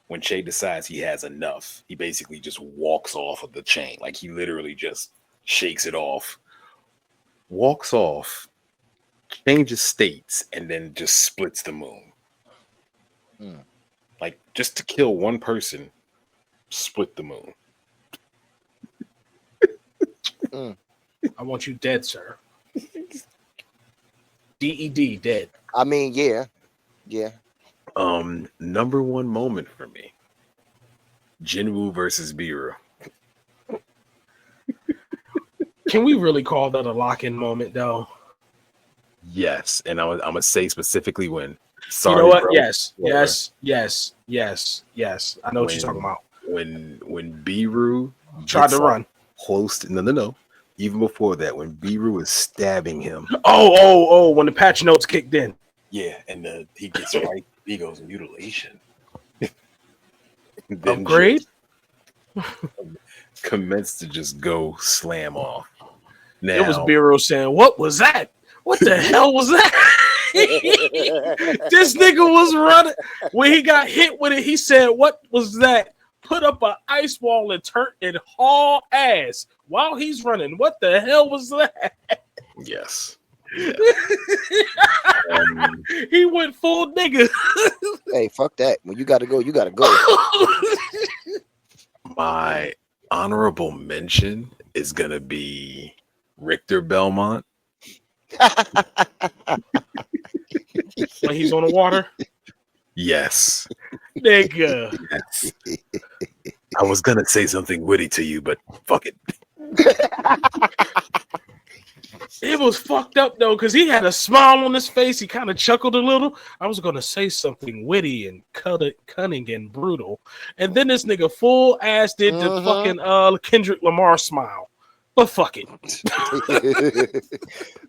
When Che decides he has enough, he basically just walks off of the chain. Like, he literally just shakes it off, walks off, changes states, and then just splits the moon. Like, just to kill one person, split the moon. I want you dead, sir. DED, dead. I mean, yeah. Number 1 moment for me, Jinwoo versus Biru. Can we really call that a lock-in moment, though? Yes, and I'm gonna say specifically when. Sorry, you know what? bro. Yes. I know what you're talking about. When Biru Tried to run. Close to, no. Even before that, when Biru is stabbing him. Oh! When the patch notes kicked in. Yeah, and he gets right. He goes mutilation. Then upgrade. Commenced to just go slam off. Now, it was Biru saying, "What was that? What the hell was that?" This nigga was running. When he got hit with it, he said, "What was that?" Put up an ice wall and turn and haul ass while he's running. What the hell was that? Yes. He went full nigga. Hey, fuck that. When you gotta go, you gotta go. My honorable mention is gonna be Richter Belmont. When he's on the water. Yes. Nigga. Yes. I was gonna say something witty to you, but fuck it. It was fucked up though, because he had a smile on his face. He kind of chuckled a little. I was gonna say something witty and cunning and brutal, and then this nigga full ass did the fucking Kendrick Lamar smile. But fuck it.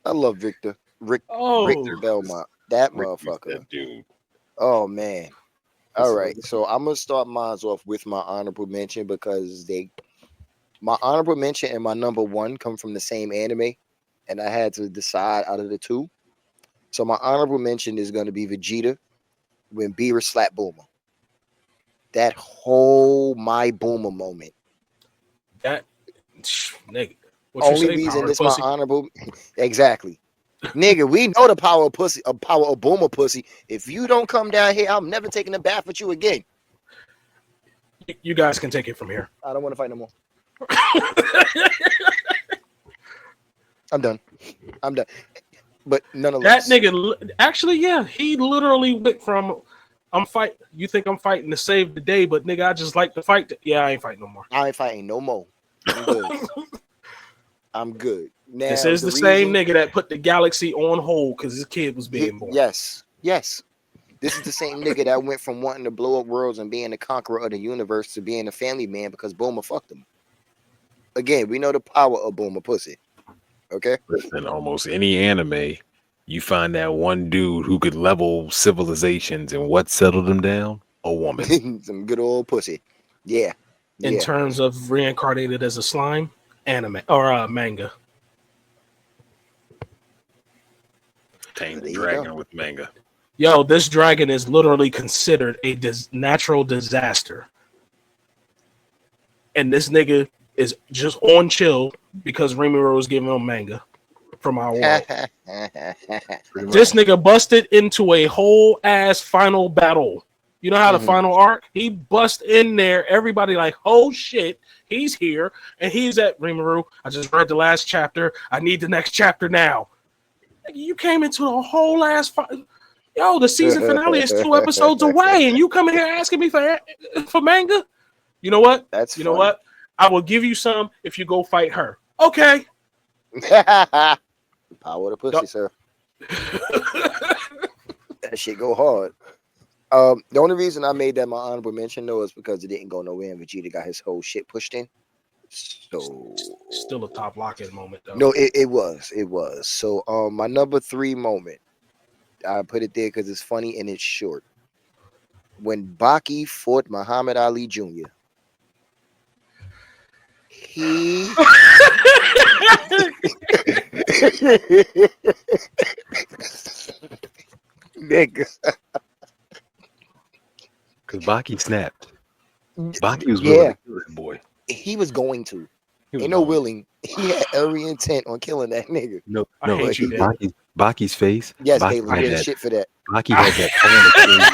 I love Richter Belmont. That motherfucker. That dude. Oh man. All right. So I'm gonna start mine off with my honorable mention because my honorable mention and my number 1 come from the same anime, and I had to decide out of the 2. So my honorable mention is gonna be Vegeta when Beerus slapped Bulma. That whole my Bulma moment. That nigga. Only reason this my honorable exactly. Nigga, we know the power of pussy, power of Bulma pussy. If you don't come down here, I'm never taking a bath with you again. You guys can take it from here. I don't want to fight no more. I'm done. But nonetheless, that nigga actually, yeah, he literally went from you think I'm fighting to save the day, but nigga, I just like to fight. Yeah, I ain't fighting no more. I ain't fighting no more. I'm good. I'm good. Now, this is the same nigga that put the galaxy on hold because his kid was being born. Yes. This is the same nigga that went from wanting to blow up worlds and being the conqueror of the universe to being a family man because Bulma fucked him. Again, we know the power of Bulma pussy. Okay? In almost any anime, You find that one dude who could level civilizations, and what settled him down? A woman. Some good old pussy. Yeah. In Yeah. terms of reincarnated as a slime, anime or manga. Tame the There you dragon go. with manga. Yo, this dragon is literally considered a natural disaster. And this nigga is just on chill because Remy Rose giving him manga from our world. Pretty much. This nigga busted into a whole ass final battle. You know how the final arc? He bust in there. Everybody like, oh shit, he's here. And he's at Rimuru. I just read the last chapter. I need the next chapter now. You came into a whole ass Yo, the season finale is 2 episodes away, and you coming here asking me for manga? You know what? That's you know what? I will give you some if you go fight her. Okay. Power of the pussy, sir. That shit go hard. The only reason I made that my honorable mention though is because it didn't go nowhere and Vegeta got his whole shit pushed in. So still a top lock-in moment though. No, it was. So my number 3 moment, I put it there because it's funny and it's short. When Baki fought Muhammad Ali Jr. He nigga. Because Baki snapped. Baki was willing to kill that boy. He was going to. He Ain't no willing. He had every intent on killing that nigga. No, I hate you, Baki's face. Yes, Baki Caleb, you get shit for that. Baki had that. I want to kill you.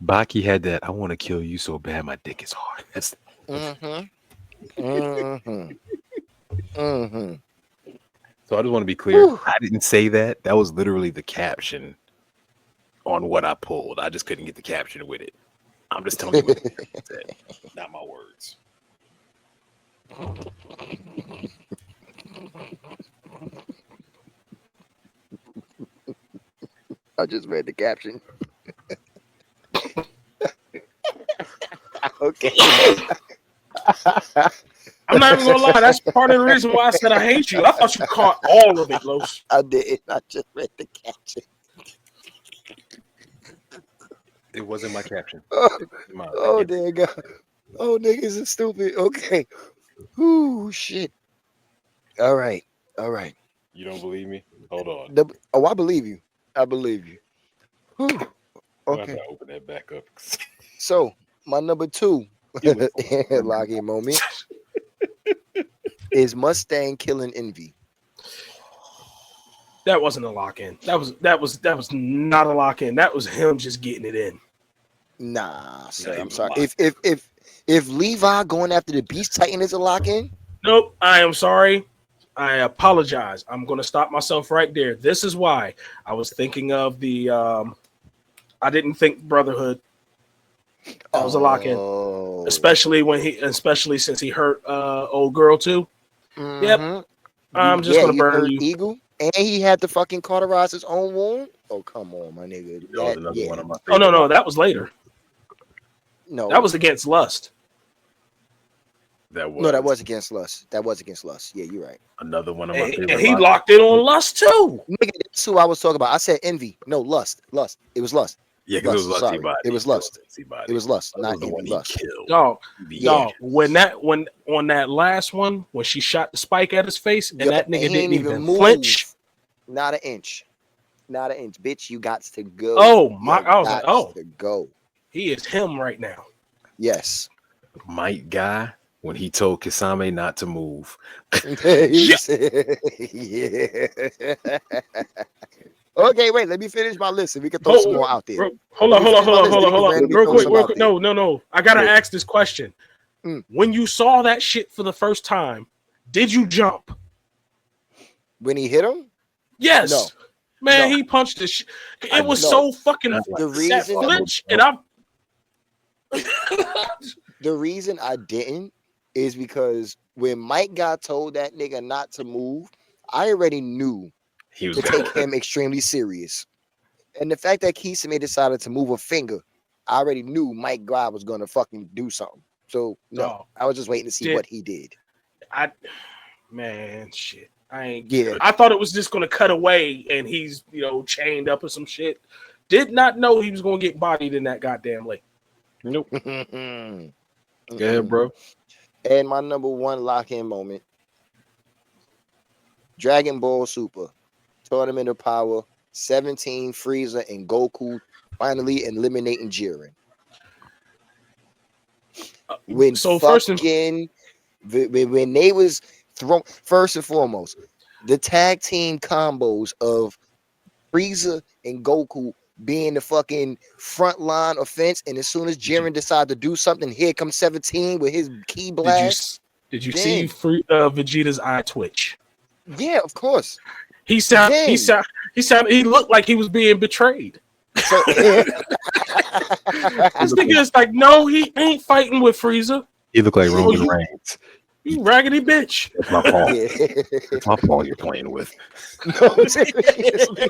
Baki had that. I want to kill you so bad, my dick is hard. That's. So I just want to be clear. Whew. I didn't say that. That was literally the caption on what I pulled. I just couldn't get the caption with it. I'm just telling you what it said, not my words. I just read the caption. Okay. I'm not even gonna lie. That's part of the reason why I said I hate you. I thought you caught all of it, Los. I did. I just read the caption. It wasn't my caption. Oh, dear God. Oh, niggas are stupid. Okay. Ooh, shit. All right. You don't believe me? Hold on. I believe you. Whew. Okay. I open that back up. So, my number 2 login moment is Mustang killing Envy. That wasn't a lock-in. That was not a lock-in. That was him just getting it in. Nah, sir, I'm sorry. If Levi going after the Beast Titan is a lock-in? Nope, I am sorry. I apologize. I'm going to stop myself right there. This is why I was thinking of the I didn't think Brotherhood. That was a lock-in. Especially since he hurt old girl too. Mm-hmm. Yep. I'm just going to burn you. Eagle. And he had to fucking cauterize his own wound. Oh, come on, my nigga. That was another one of my Oh, no, that was later. No, that was against Lust. That was against Lust. Yeah, you're right. Another one of my favorite. And he locked in on Lust too. Nigga, that's who I was talking about. I said Envy. No, Lust. It was Lust. Yeah, because it was Lust. It was Lust. It was Lust, not Envy. Lust. Dog, when on that last one, when she shot the spike at his face, and that nigga didn't even flinch. Not an inch, bitch. You got to go. Oh my! I was like, to go. He is him right now. Yes. Might guy when he told Kisame not to move. Yeah. Okay, wait. Let me finish my list, and we can throw some more out there. Hold on. Real quick. No. I gotta ask this question. When you saw that shit for the first time, did you jump? When he hit him? Yes. No. Man, he punched the shit. It was so fucking the reason flinch, and I'm the reason I didn't is because when Mike got told that nigga not to move, I already knew he was to take him extremely serious. And the fact that Kisame decided to move a finger, I already knew Mike God was gonna fucking do something. So I was just waiting to see what he did. Shit. Yeah. I thought it was just gonna cut away and he's chained up or some shit. Did not know he was gonna get bodied in that goddamn lake. Nope. Go Go ahead, bro. And my number one lock-in moment: Dragon Ball Super Tournament of Power 17, Frieza and Goku finally eliminating Jiren. When So first and fucking when they was thrown, first and foremost, the tag team combos of Frieza and Goku being the fucking front line offense, and as soon as Jiren decided to do something, here comes 17 with his key blast. did you Then- see Vegeta's eye twitch? Yeah, of course. He looked like he was being betrayed. So, This nigga is like, no, he ain't fighting with Frieza. He looked like Roman Reigns. You raggedy bitch. That's my fault. yeah. It's my fault you're playing with. No, seriously.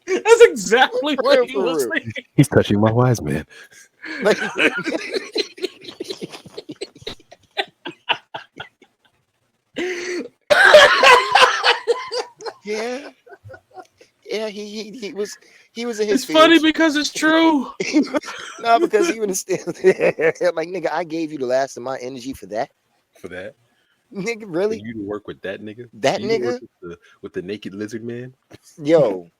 That's exactly what he For was real. thinking. He's touching my wise man. Like, yeah, he was in his. It's funny feels. because it's true. No, because even still, like nigga, I gave you the last of my energy for that. For that? Nigga, For really? you to work with that nigga? That You to work nigga? with the naked lizard man? Yo.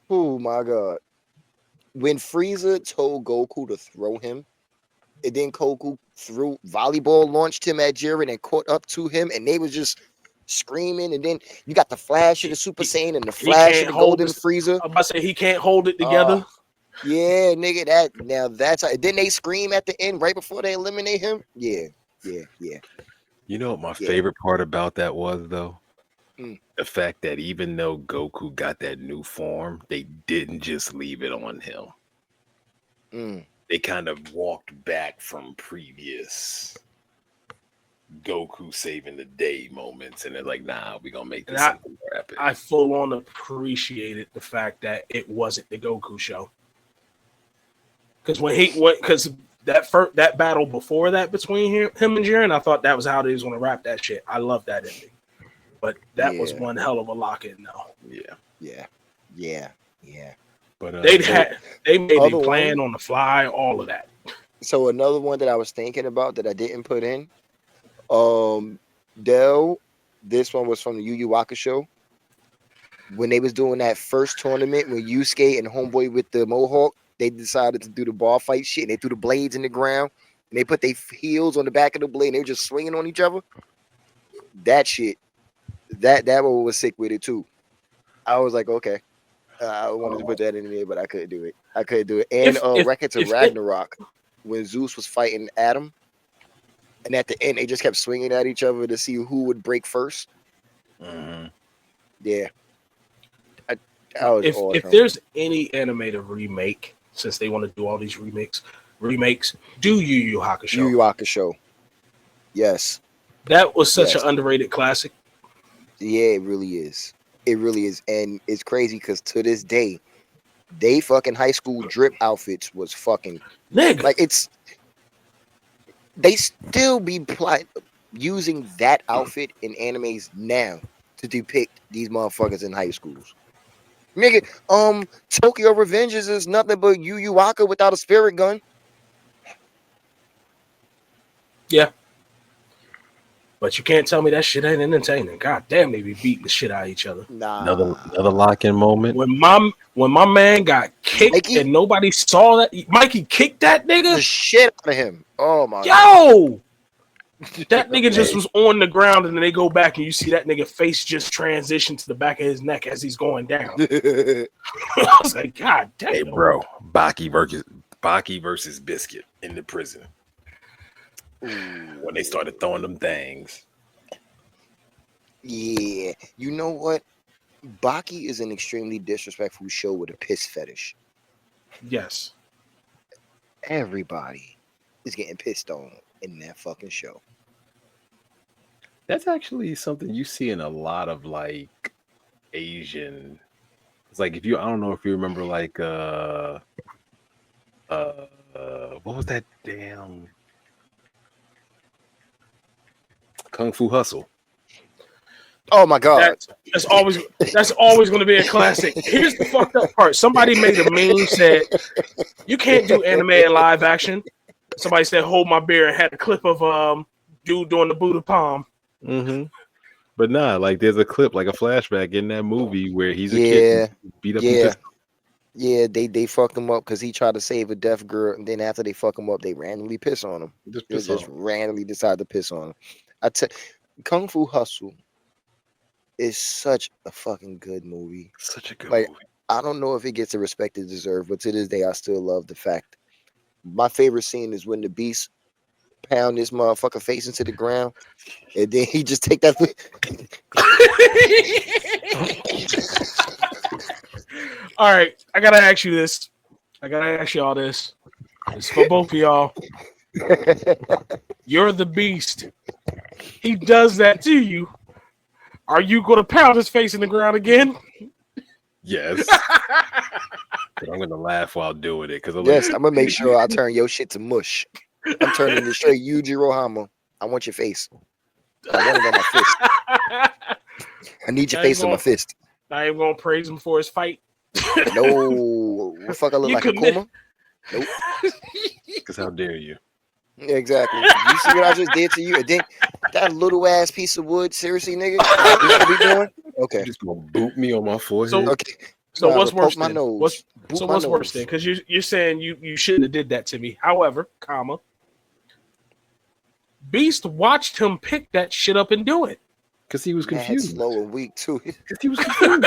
Oh my god. When Frieza told Goku to throw him, and then Goku threw volleyball, launched him at Jiren and caught up to him, and they was just screaming, and then you got the flash of the Super Saiyan and the flash of the Golden Frieza. I'm about to say he can't hold it together. Yeah, nigga, that's how. Didn't they scream at the end right before they eliminate him? Yeah. You know what my Yeah. favorite part about that was, though? Mm. The fact that even though Goku got that new form, they didn't just leave it on him. Mm. They kind of walked back from previous Goku saving the day moments, and they're like, "Nah, we're gonna make this And something more epic." I full on appreciated the fact that it wasn't the Goku show. Because when he went, because that battle before that between him and Jiren, I thought that was how they was gonna wrap that shit. I love that ending, but that was Yeah. one hell of a lock in though. Yeah. But They made Other a plan one? on the fly, all of that. So another one that I was thinking about that I didn't put in, Dell. This one was from the Yu Yu Hakusho. When they was doing that first tournament, when Yusuke and Homeboy with the Mohawk, they decided to do the bar fight shit, and they threw the blades in the ground, and they put their heels on the back of the blade, and they were just swinging on each other. That shit, that one was sick with it too. I was like, okay, I wanted to put that in there, but I couldn't do it. And Record of Ragnarok, when Zeus was fighting Adam, and at the end they just kept swinging at each other to see who would break first. Mhm. Yeah. I was If awesome. there's any animated remake, since they want to do all these remakes, do Yu Yu Hakusho. Yu Yu Hakusho. Yes. That was such Yes. an underrated classic. Yeah, it really is. It really is. And it's crazy because to this day, they fucking high school drip outfits was fucking Nigga, like they still be using that outfit in animes now to depict these motherfuckers in high schools. Nigga, Tokyo Revengers is nothing but Yu Yu Hakusho without a spirit gun. yeah. But you can't tell me that shit ain't entertaining. God damn, they be beating the shit out of each other. Nah. Another lock-in moment. When my man got kicked Mikey? and nobody saw that, Mikey kicked that The nigga. shit out of him. Oh my Yo, that nigga just was on the ground, and then they go back and you see that nigga face just transition to the back of his neck as he's going down. god. I was like, God damn, Hey, bro, Baki versus Biscuit in the prison when they started throwing them things. Yeah. You know what? Baki is an extremely disrespectful show with a piss fetish. Yes, Everybody is getting pissed on in that fucking show. That's actually something you see in a lot of like Asian. It's like if you, I don't know if you remember like what was that damn? Kung Fu Hustle. Oh my god. That's always going to be a classic. Here's the fucked up part. Somebody made a meme said you can't do anime in live action. Somebody said hold my beer and had a clip of dude doing the Buddha palm. Mm-hmm. But nah, like there's a clip, like a flashback in that movie where he's a Yeah. kid beat up and pissed. Yeah, they fucked him up because he tried to save a deaf girl, and then after they fuck him up, they randomly piss on him. They just randomly decide to piss on him. Kung Fu Hustle is such a fucking good movie. Such a good Like, movie. I don't know if it gets the respect it deserves, but to this day, I still love the fact. My favorite scene is when the beast pound this motherfucker face into the ground, and then he just take that. All right, I gotta ask you this. I gotta ask y'all this. It's for both of y'all. You're the beast. He does that to you. Are you gonna pound his face in the ground again? Yes. But I'm gonna laugh while doing it because Yes, I'm gonna make sure I turn your shit to mush. I'm turning it straight Yujiro Hama. I want your face. I want it on my fist. I need your face on my fist. I ain't gonna praise him for his fight. No, what fuck I look You like commit- a Kuma? Nope. because how dare you? Exactly. You see what I just did to you? And then that little ass piece of wood. Seriously, nigga. That's what we doing? Okay. You just gonna boot me on my forehead? Okay. So Nah, what's but poke worse my then? nose. Boot So my what's worse nose. then? Because you're saying you shouldn't have did that to me. However, comma, Beast watched him pick that shit up and do it. Because he was Mad confused. slow and weak too. Because he was confused.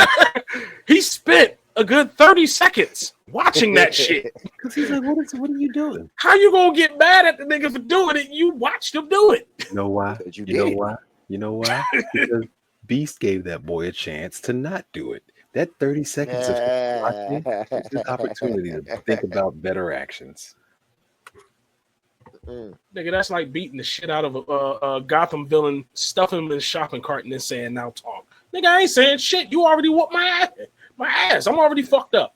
He spent a good 30 seconds watching that shit. Because he's like, what are you doing? How you gonna get mad at the nigga for doing it? You watched him do it. You know why? Because you You know did. why? You know why? Because Beast gave that boy a chance to not do it. That 30 seconds of him watching was his opportunity to think about better actions. Nigga, that's like beating the shit out of a Gotham villain, stuffing him in a shopping cart, and then saying, "Now talk." Nigga, I ain't saying shit. You already whooped my ass. I'm already fucked up.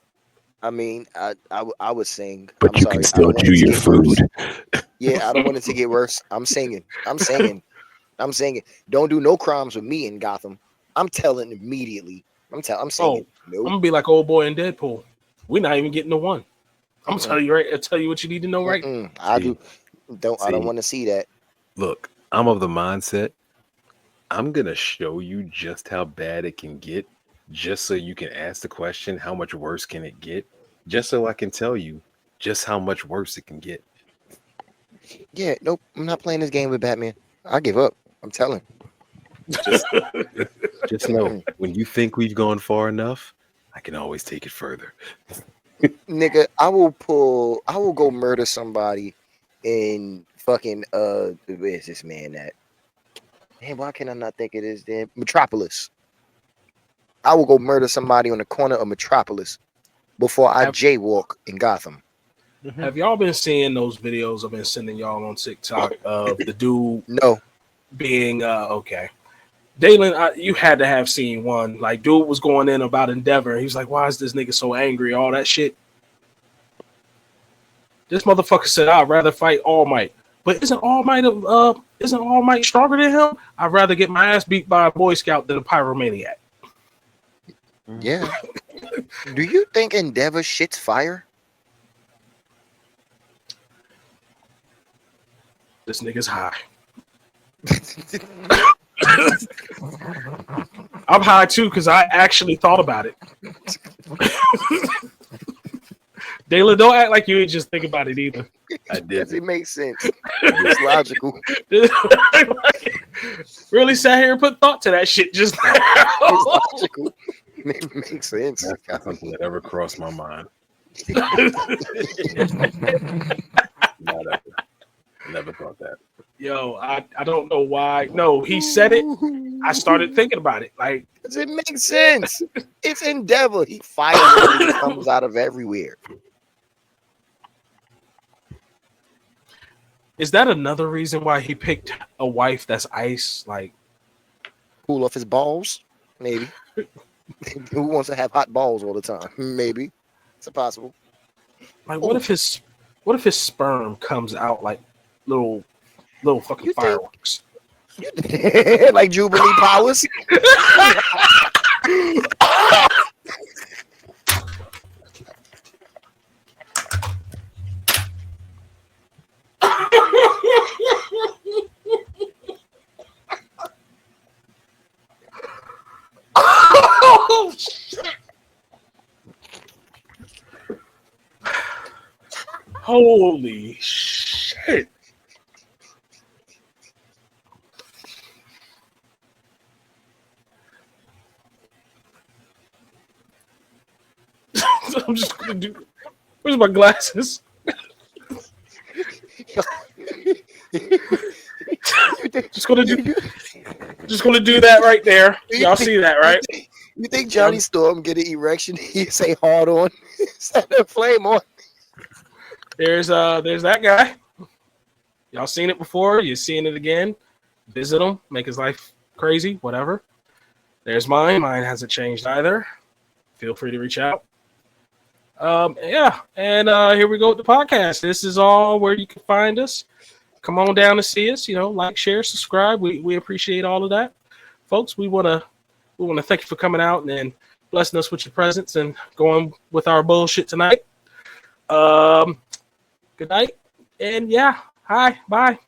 I mean, I was saying, But I'm you sorry, can I still don't want chew it to your get food. worse. Yeah, I don't want it to get worse. I'm singing. Don't do no crimes with me in Gotham. I'm telling immediately. I'm saying. I'm Nope. gonna be like old boy in Deadpool. We're not even getting to one. I'm gonna tell you right. I'll tell you what you need to know right. I don't want to see that. Look, I'm of the mindset, I'm going to show you just how bad it can get, just so you can ask the question, how much worse can it get? Just so I can tell you just how much worse it can get. Yeah, nope. I'm not playing this game with Batman. I give up. I'm telling. Just know, when you think we've gone far enough, I can always take it further. Nigga, I will go murder somebody in fucking where's this man at? Man, why can I not think of this damn Metropolis? I will go murder somebody on the corner of Metropolis before I jaywalk in Gotham. Have y'all been seeing those videos I've been sending y'all on TikTok of the dude No. being okay? Dalen, you had to have seen one. Like, dude was going in about Endeavor. He was like, "Why is this nigga so angry?" All that shit. This motherfucker said, "I'd rather fight All Might." But isn't All Might stronger than him? I'd rather get my ass beat by a Boy Scout than a pyromaniac. Yeah. Do you think Endeavor shits fire? This nigga's high. I'm high too because I actually thought about it. Dalen, don't act like you ain't just think about it either. I did. It makes sense. It's logical. Really sat here and put thought to that shit just now. It's logical. It makes sense. That's not something that ever crossed my mind. Not ever. Never thought that. Yo, I don't know why. No, he said it. I started thinking about it. Like, Does it make sense? It's Endeavor. He fire literally comes out of everywhere. is that another reason why he picked a wife that's ice? Like, Cool off his balls? Maybe. Who wants to have hot balls all the time? Maybe. It's possible. like what if his sperm comes out like little fucking You think- fireworks? Like Jubilee Powers. Oh, shit. Holy shit. I'm just gonna do. Where's my glasses? Just gonna do that right there. Y'all see that, right? You think Johnny Storm get an erection? He say hard on, set the flame on. There's that guy. Y'all seen it before? You're seeing it again. Visit him, make his life crazy, whatever. There's mine. Mine hasn't changed either. Feel free to reach out. Yeah, and here we go with the podcast. This is all where you can find us. Come on down to see us. Like, share, subscribe. We appreciate all of that, folks. We wanna thank you for coming out and blessing us with your presence and going with our bullshit tonight. Good night, and yeah, hi, bye.